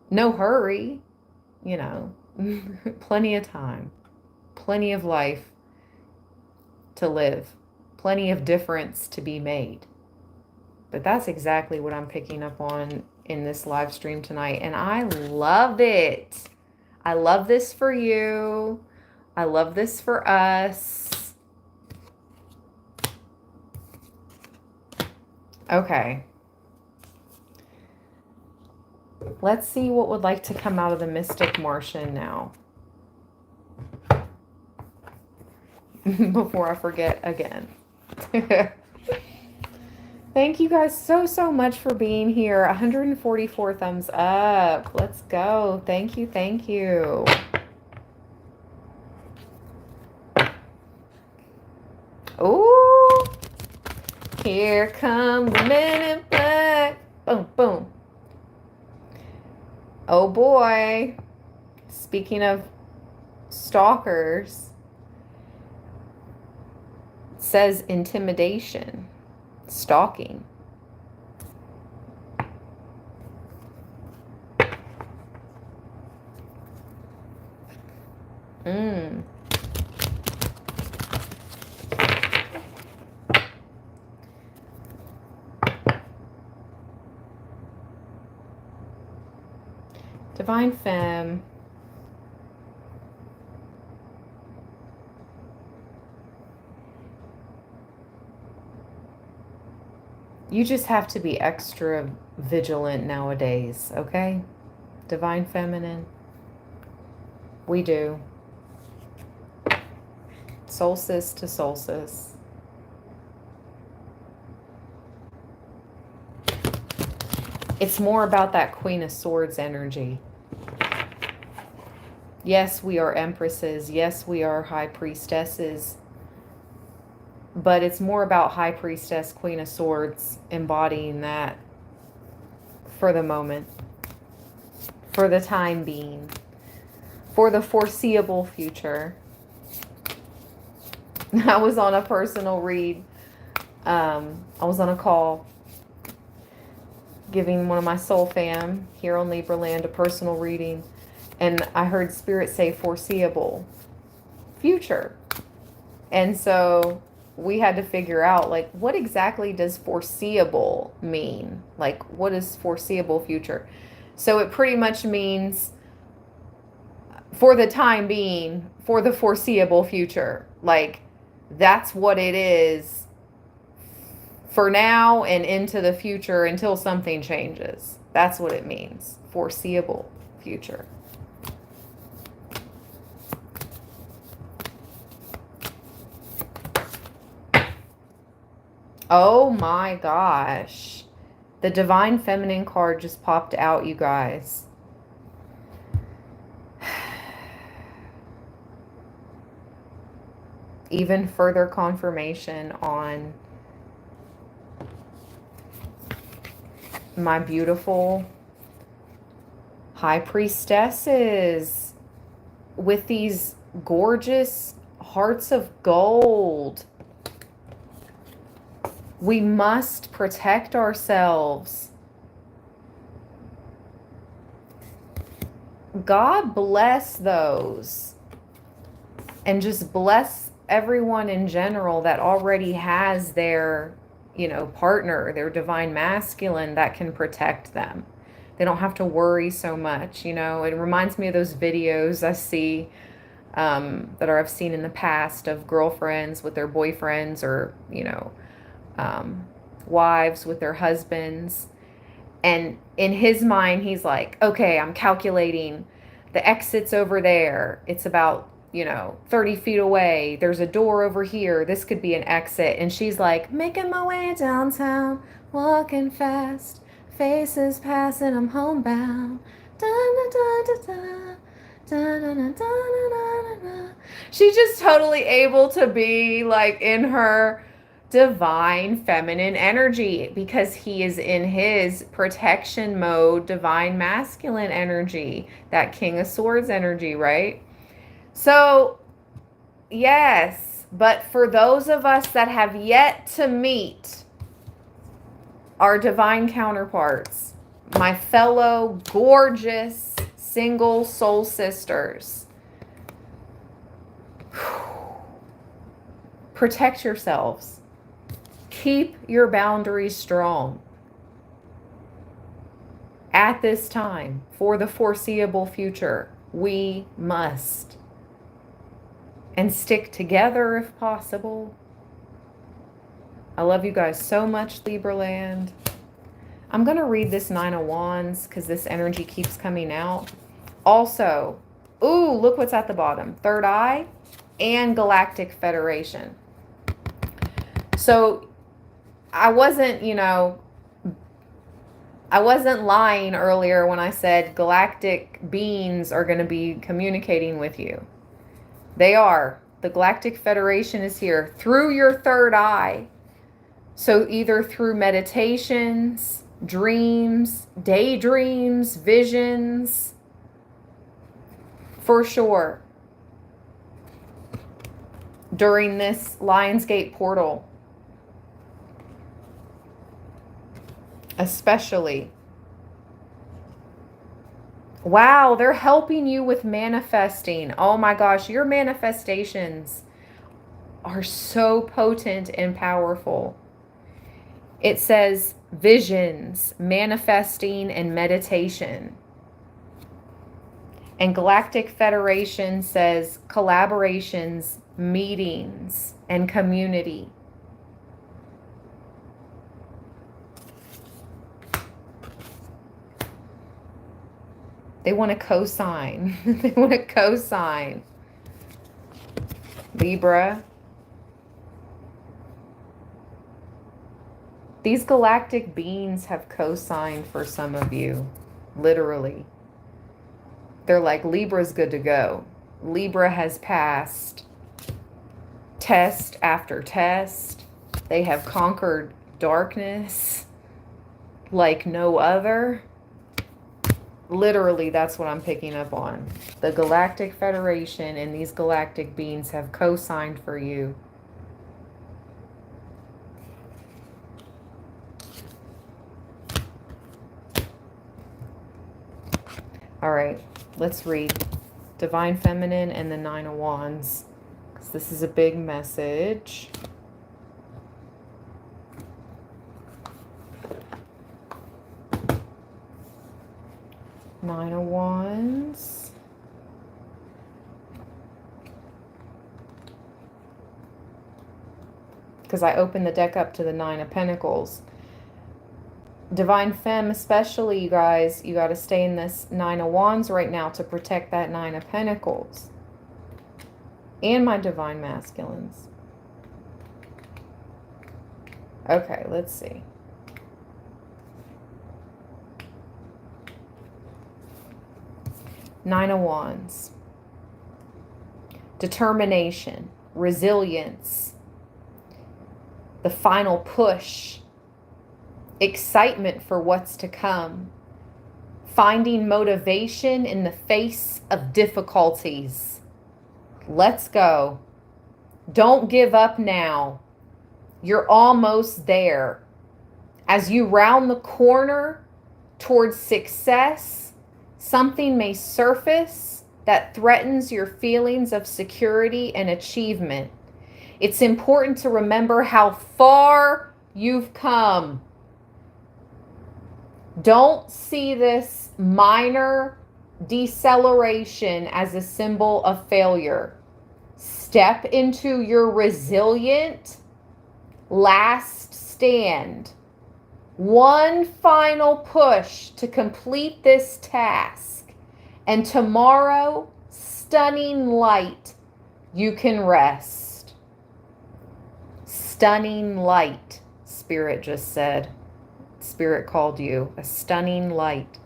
No hurry, you know, plenty of time, plenty of life to live, plenty of difference to be made. But that's exactly what I'm picking up on in this live stream tonight. And I love it. I love this for you. I love this for us. Okay. Let's see what would like to come out of the Mystic Martian now. Before I forget again. Thank you guys so much for being here. 144 thumbs up. Let's go. Thank you. Thank you. Ooh. Here comes the Men in Black. Boom, boom. Oh boy. Speaking of stalkers, it says intimidation, stalking. Divine Femme. You just have to be extra vigilant nowadays, okay? Divine Feminine. We do. Solstice to solstice. It's more about that Queen of Swords energy. Yes, we are empresses. Yes, we are high priestesses. But it's more about high priestess, Queen of Swords, embodying that for the moment, for the time being, for the foreseeable future. I was on a personal read. I was on a call giving one of my soul fam here on Libra land a personal reading, and I heard Spirit say foreseeable future. And so we had to figure out, like, what exactly does foreseeable mean? Like, what is foreseeable future? So it pretty much means for the time being, for the foreseeable future. Like, that's what it is for now and into the future until something changes. That's what it means. Foreseeable future. Oh my gosh. The Divine Feminine card just popped out, you guys. Even further confirmation on my beautiful high priestesses with these gorgeous hearts of gold. We must protect ourselves. God bless those, and just bless everyone in general that already has their, partner, their divine masculine that can protect them. They don't have to worry so much. It reminds me of those videos I see I've seen in the past of girlfriends with their boyfriends, or wives with their husbands. And in his mind, he's like, okay, I'm calculating the exit's over there. It's about, 30 feet away. There's a door over here. This could be an exit. And she's like, making my way downtown, walking fast, faces passing, I'm homebound. Da, da, da, da, da. Da, da, da, da, da, da. She's just totally able to be like in her divine feminine energy because he is in his protection mode, divine masculine energy, that King of Swords energy, right? So, yes, but for those of us that have yet to meet our divine counterparts, my fellow gorgeous single soul sisters, protect yourselves. Keep your boundaries strong at this time for the foreseeable future. We must. And stick together if possible. I love you guys so much, Libra land. I'm going to read this Nine of Wands because this energy keeps coming out. Also, ooh, look what's at the bottom. Third Eye and Galactic Federation. So I wasn't lying earlier when I said galactic beings are going to be communicating with you. They are. The Galactic Federation is here through your third eye. So either through meditations, dreams, daydreams, visions, for sure, during this Lionsgate portal, especially. Wow, they're helping you with manifesting. Oh my gosh, your manifestations are so potent and powerful. It says visions, manifesting, and meditation. And Galactic Federation says collaborations, meetings, and community. They want to co-sign. They want to co-sign. Libra. These galactic beings have co-signed for some of you. Literally. They're like, Libra's good to go. Libra has passed test after test. They have conquered darkness like no other. Literally, that's what I'm picking up on. The Galactic Federation and these galactic beings have co-signed for you. All right, let's read Divine Feminine and the Nine of Wands, because this is a big message. Nine of Wands. Because I opened the deck up to the Nine of Pentacles. Divine Femme, especially, you guys, you got to stay in this Nine of Wands right now to protect that Nine of Pentacles. And my Divine Masculines. Okay, let's see. Nine of Wands. Determination, resilience, the final push, excitement for what's to come, finding motivation in the face of difficulties. Let's go. Don't give up now. You're almost there. As you round the corner towards success, something may surface that threatens your feelings of security and achievement. It's important to remember how far you've come. Don't see this minor deceleration as a symbol of failure. Step into your resilient last stand. One final push to complete this task. And tomorrow, stunning light, you can rest. Stunning light, Spirit just said. Spirit called you a stunning light.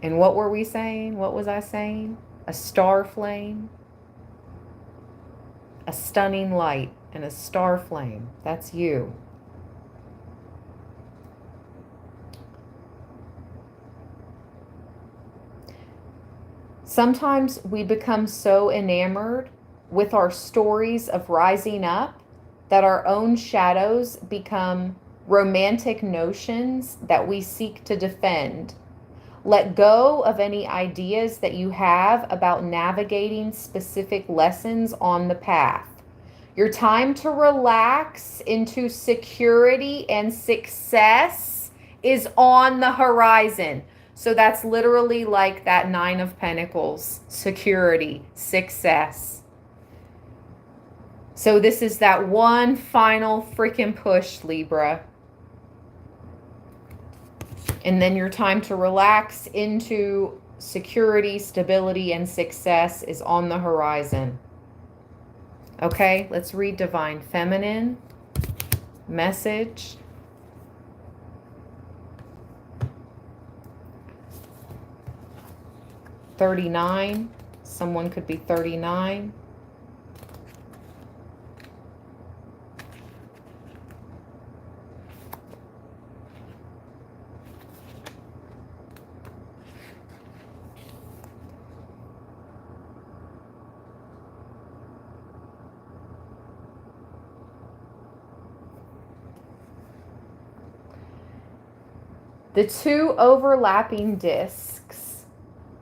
And what were we saying? What was I saying? A star flame. A stunning light and a star flame. That's you. Sometimes we become so enamored with our stories of rising up that our own shadows become romantic notions that we seek to defend. Let go of any ideas that you have about navigating specific lessons on the path. Your time to relax into security and success is on the horizon. So that's literally like that Nine of Pentacles, security, success. So this is that one final freaking push, Libra. And then your time to relax into security, stability, and success is on the horizon. Okay, let's read Divine Feminine message. $39. Someone could be 39. The two overlapping discs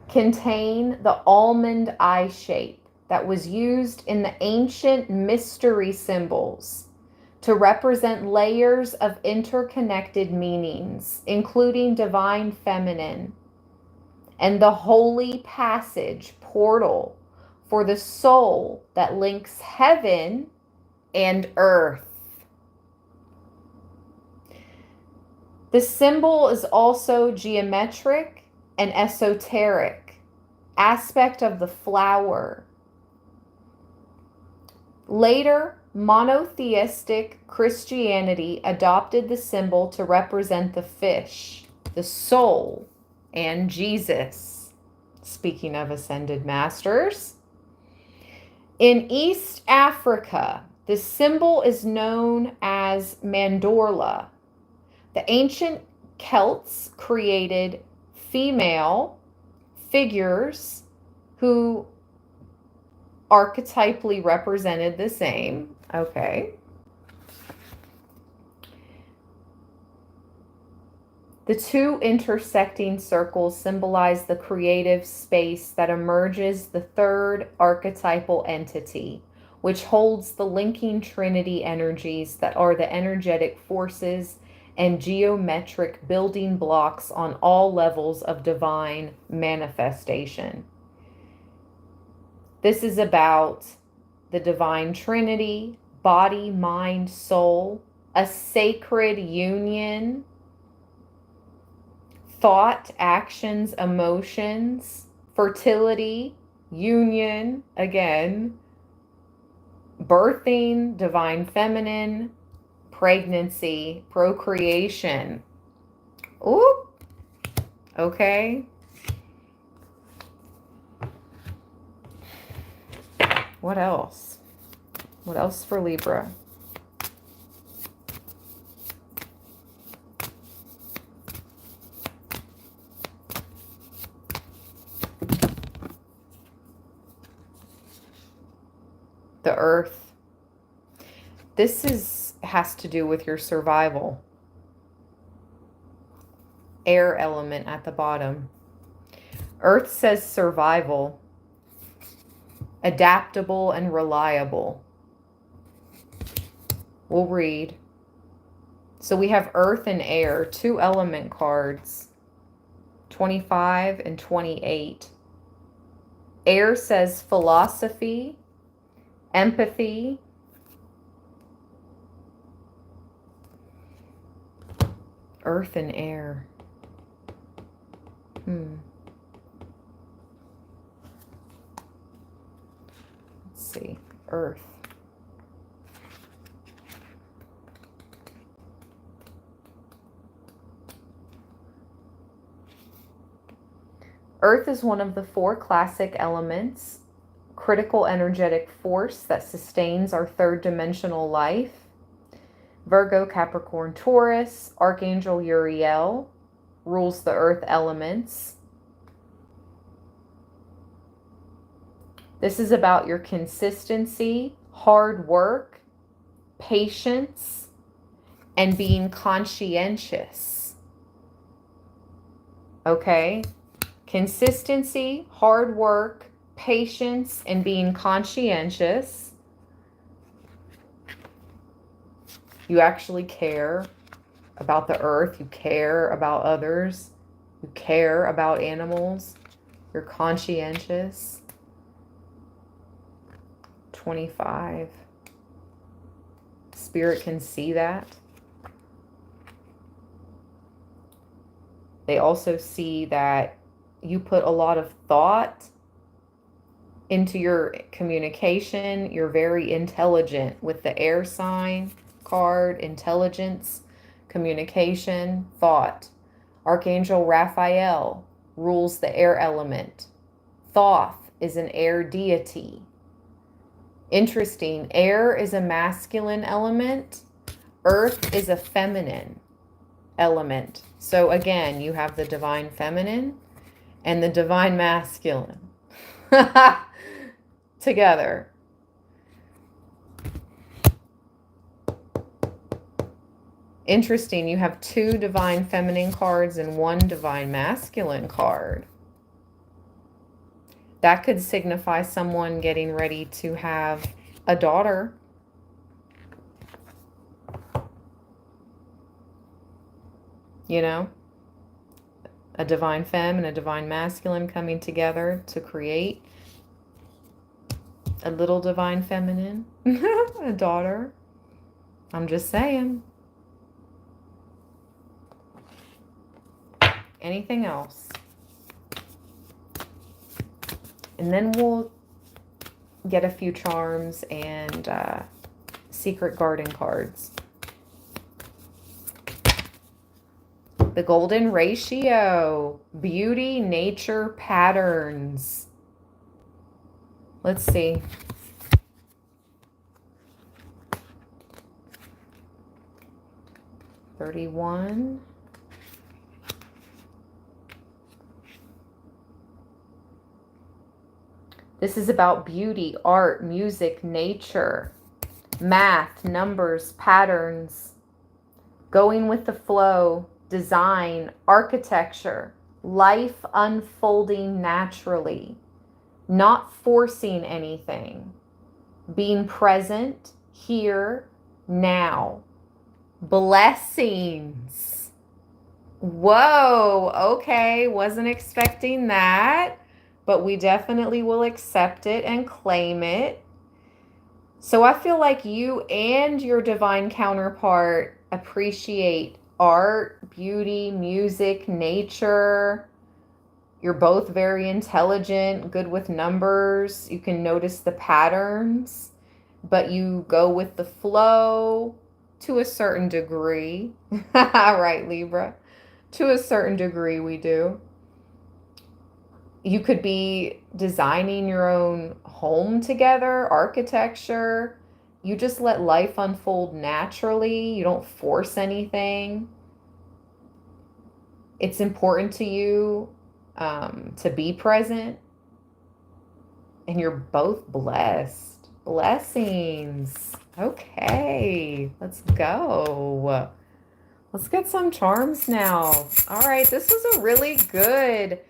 contain the almond eye shape that was used in the ancient mystery symbols to represent layers of interconnected meanings, including divine feminine and the holy passage portal for the soul that links heaven and earth. The symbol is also geometric and esoteric aspect of the flower. Later, monotheistic Christianity adopted the symbol to represent the fish, the soul, and Jesus. Speaking of ascended masters. In East Africa, the symbol is known as mandorla. The ancient Celts created female figures who archetypally represented the same. Okay. The two intersecting circles symbolize the creative space that emerges the third archetypal entity, which holds the linking trinity energies that are the energetic forces and geometric building blocks on all levels of divine manifestation. This is about the divine trinity, body, mind, soul, a sacred union, thought, actions, emotions, fertility, union, again, birthing, divine feminine, pregnancy, procreation. Ooh, okay. What else? What else for Libra? The earth. This has to do with your survival. Air element at the bottom. Earth says survival, adaptable and reliable. We'll read. So we have earth and air, 2 element cards, 25 and 28. Air says philosophy, empathy, earth and air. Let's see. Earth. Earth is one of the 4 classic elements, critical energetic force that sustains our third dimensional life. Virgo, Capricorn, Taurus, Archangel Uriel rules the earth elements. This is about your consistency, hard work, patience, and being conscientious. Okay? Consistency, hard work, patience, and being conscientious. You actually care about the earth. You care about others. You care about animals. You're conscientious. 25. Spirit can see that. They also see that you put a lot of thought into your communication. You're very intelligent with the air sign card, intelligence, communication, thought. Archangel Raphael rules the air element. Thoth is an air deity. Interesting. Air is a masculine element. Earth is a feminine element. So again, you have the divine feminine and the divine masculine together. Interesting. You have 2 divine feminine cards and 1 divine masculine card. That could signify someone getting ready to have a daughter. You know, a divine femme and a divine masculine coming together to create a little divine feminine, a daughter. I'm just saying. Anything else? And then we'll get a few charms and secret garden cards. The golden ratio, beauty, nature, patterns. Let's see. $31. This is about beauty, art, music, nature, math, numbers, patterns, going with the flow, design, architecture, life unfolding naturally, not forcing anything, being present here, now, blessings. Whoa, okay, wasn't expecting that, but we definitely will accept it and claim it. So I feel like you and your divine counterpart appreciate art, beauty, music, nature. You're both very intelligent, good with numbers. You can notice the patterns, but you go with the flow to a certain degree. Right, Libra? To a certain degree, we do. You could be designing your own home together, architecture. You just let life unfold naturally. You don't force anything. It's important to you to be present. And you're both blessed. Blessings. Okay, let's go. Let's get some charms now. All right, this was a really good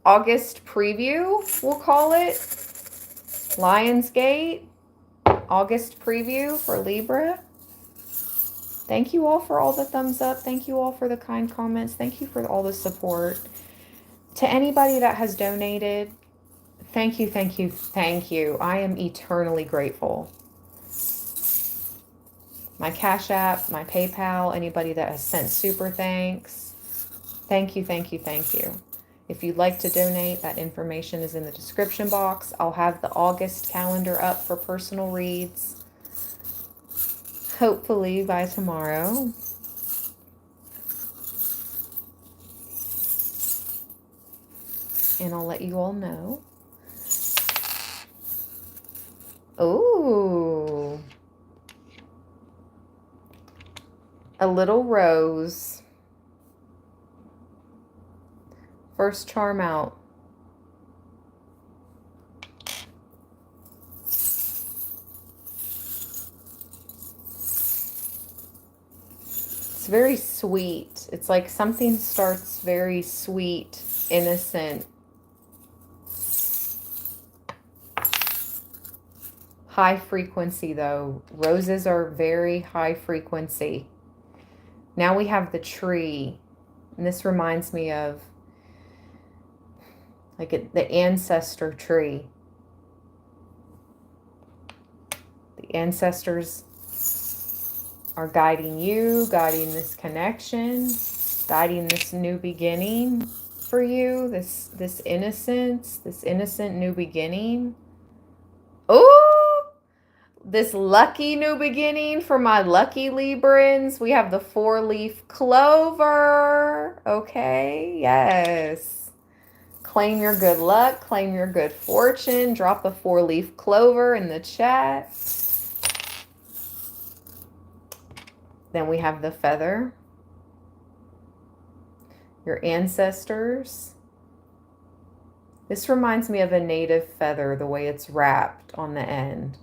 August preview, we'll call it. Lionsgate, August preview for Libra. Thank you all for all the thumbs up. Thank you all for the kind comments. Thank you for all the support. To anybody that has donated, thank you, thank you, thank you. I am eternally grateful. My Cash App, my PayPal, anybody that has sent super thanks. Thank you, thank you, thank you. If you'd like to donate, that information is in the description box. I'll have the August calendar up for personal reads, hopefully by tomorrow. And I'll let you all know. Ooh. A little rose. First charm out. It's very sweet. It's like something starts very sweet, innocent. High frequency though. Roses are very high frequency. Now we have the tree. And this reminds me of like the ancestor tree. The ancestors are guiding you, guiding this connection, guiding this new beginning for you, this innocence, this innocent new beginning. Oh, this lucky new beginning for my lucky Librans. We have the 4-leaf clover. Okay, yes. Claim your good luck, claim your good fortune. Drop a 4-leaf clover in the chat. Then we have the feather. Your ancestors. This reminds me of a native feather, the way it's wrapped on the end.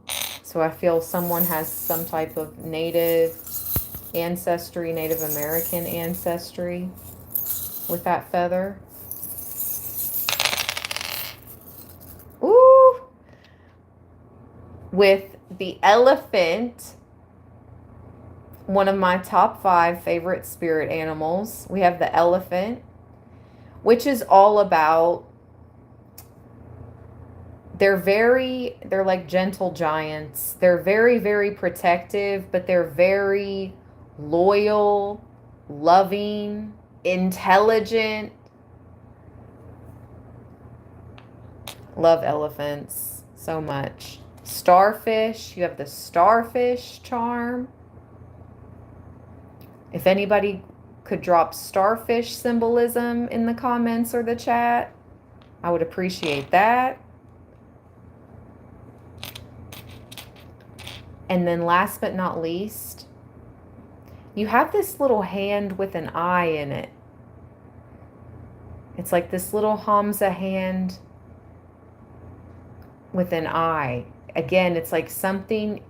This So I feel someone has some type of native ancestry, Native American ancestry with that feather. Ooh! With the elephant, one of my top 5 favorite spirit animals, we have the elephant, which is all about, they're like gentle giants. They're very, very protective, but they're very loyal, loving, intelligent. Love elephants so much. Starfish, you have the starfish charm. If anybody could drop starfish symbolism in the comments or the chat, I would appreciate that. And then last but not least, you have this little hand with an eye in it. It's like this little Hamza hand with an eye. Again, it's like something,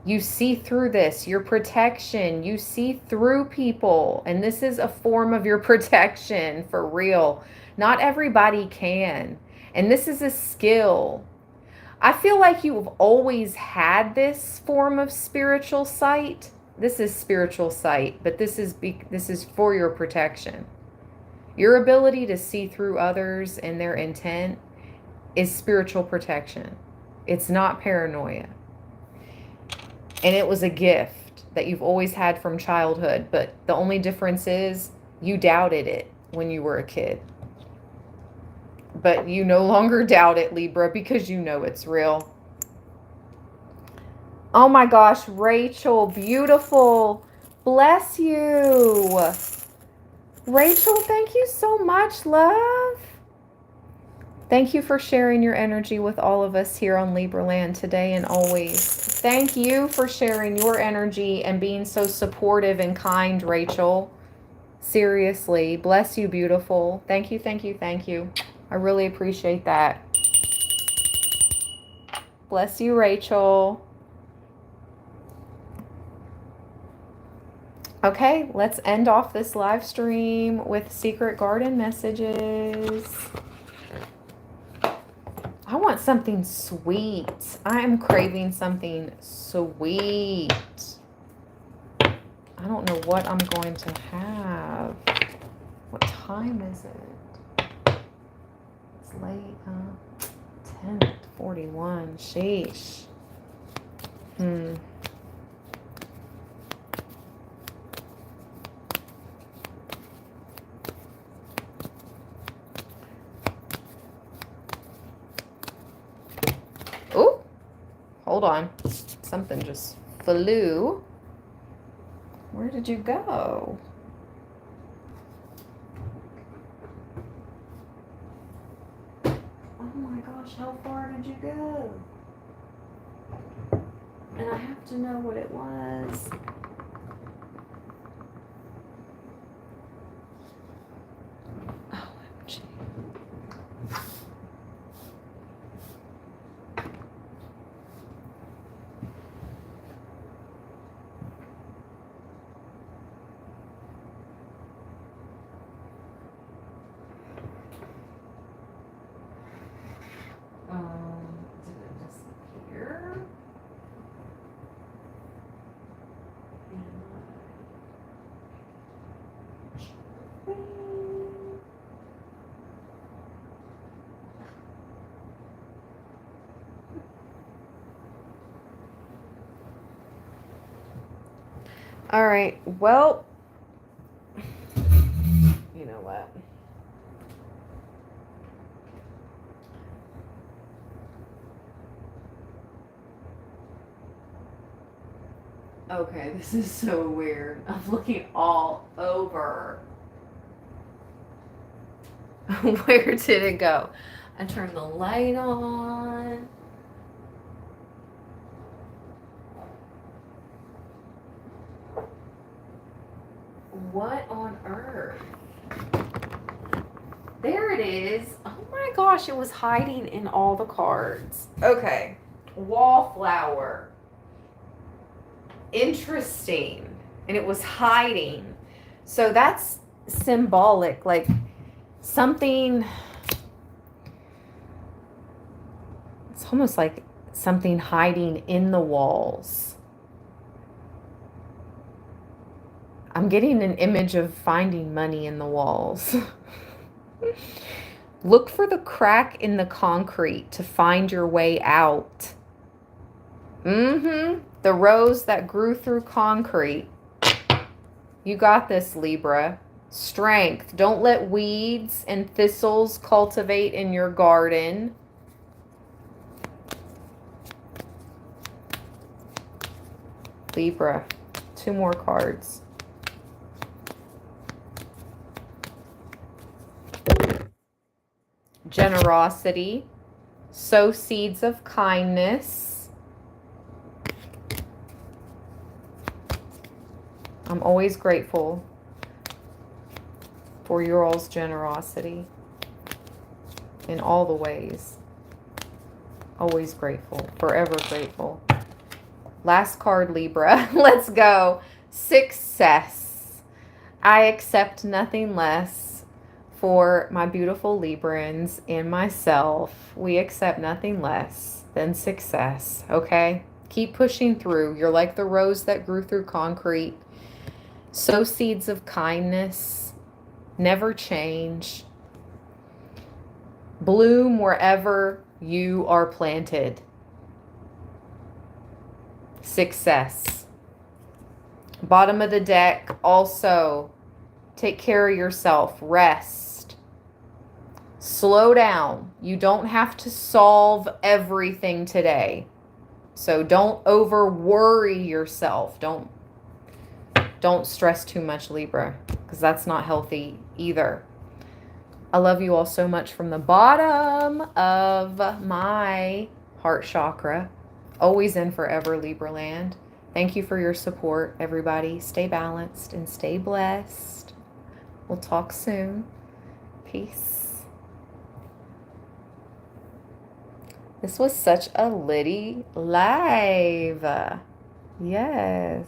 you see through this, your protection, you see through people. And this is a form of your protection for real. Not everybody can. And this is a skill. I feel like you've always had this form of spiritual sight. This is spiritual sight, but this is for your protection. Your ability to see through others and their intent is spiritual protection. It's not paranoia. And it was a gift that you've always had from childhood, but the only difference is you doubted it when you were a kid. But you no longer doubt it, Libra, because you know it's real. Oh my gosh, Rachel, beautiful. Bless you. Rachel, thank you so much, love. Thank you for sharing your energy with all of us here on Libra Land today and always. Thank you for sharing your energy and being so supportive and kind, Rachel. Seriously, bless you, beautiful. Thank you, thank you, thank you. I really appreciate that. Bless you, Rachel. Okay, let's end off this live stream with Secret Garden messages. I want something sweet. I am craving something sweet. I don't know what I'm going to have. What time is it? It's late, huh? 10:41. Sheesh. Oh, hold on. Something just flew. Where did you go? Oh my gosh, how far did you go? And I have to know what it was. OMG. Did it disappear? All right, well, you know what? Okay, this is so weird. I'm looking all over. Where did it go? I turned the light on. What on earth? There it is. Oh my gosh, it was hiding in all the cards. Okay, wallflower. Interesting. And it was hiding. So that's symbolic, like something, it's almost like something hiding in the walls. I'm getting an image of finding money in the walls. Look for the crack in the concrete to find your way out. The rose that grew through concrete. You got this, Libra. Strength. Don't let weeds and thistles cultivate in your garden. Libra. 2 more cards. Generosity. Sow seeds of kindness. I'm always grateful for your all's generosity in all the ways. Always grateful. Forever grateful. Last card, Libra. Let's go. Success. I accept nothing less for my beautiful Librans and myself. We accept nothing less than success, okay? Keep pushing through. You're like the rose that grew through concrete. Sow seeds of kindness. Never change. Bloom wherever you are planted. Success. Bottom of the deck, also take care of yourself. Rest. Slow down. You don't have to solve everything today. So don't over worry yourself. Don't stress too much, Libra, because that's not healthy either. I love you all so much from the bottom of my heart chakra. Always and forever, Libra land. Thank you for your support, everybody. Stay balanced and stay blessed. We'll talk soon. Peace. This was such a litty live. Yes.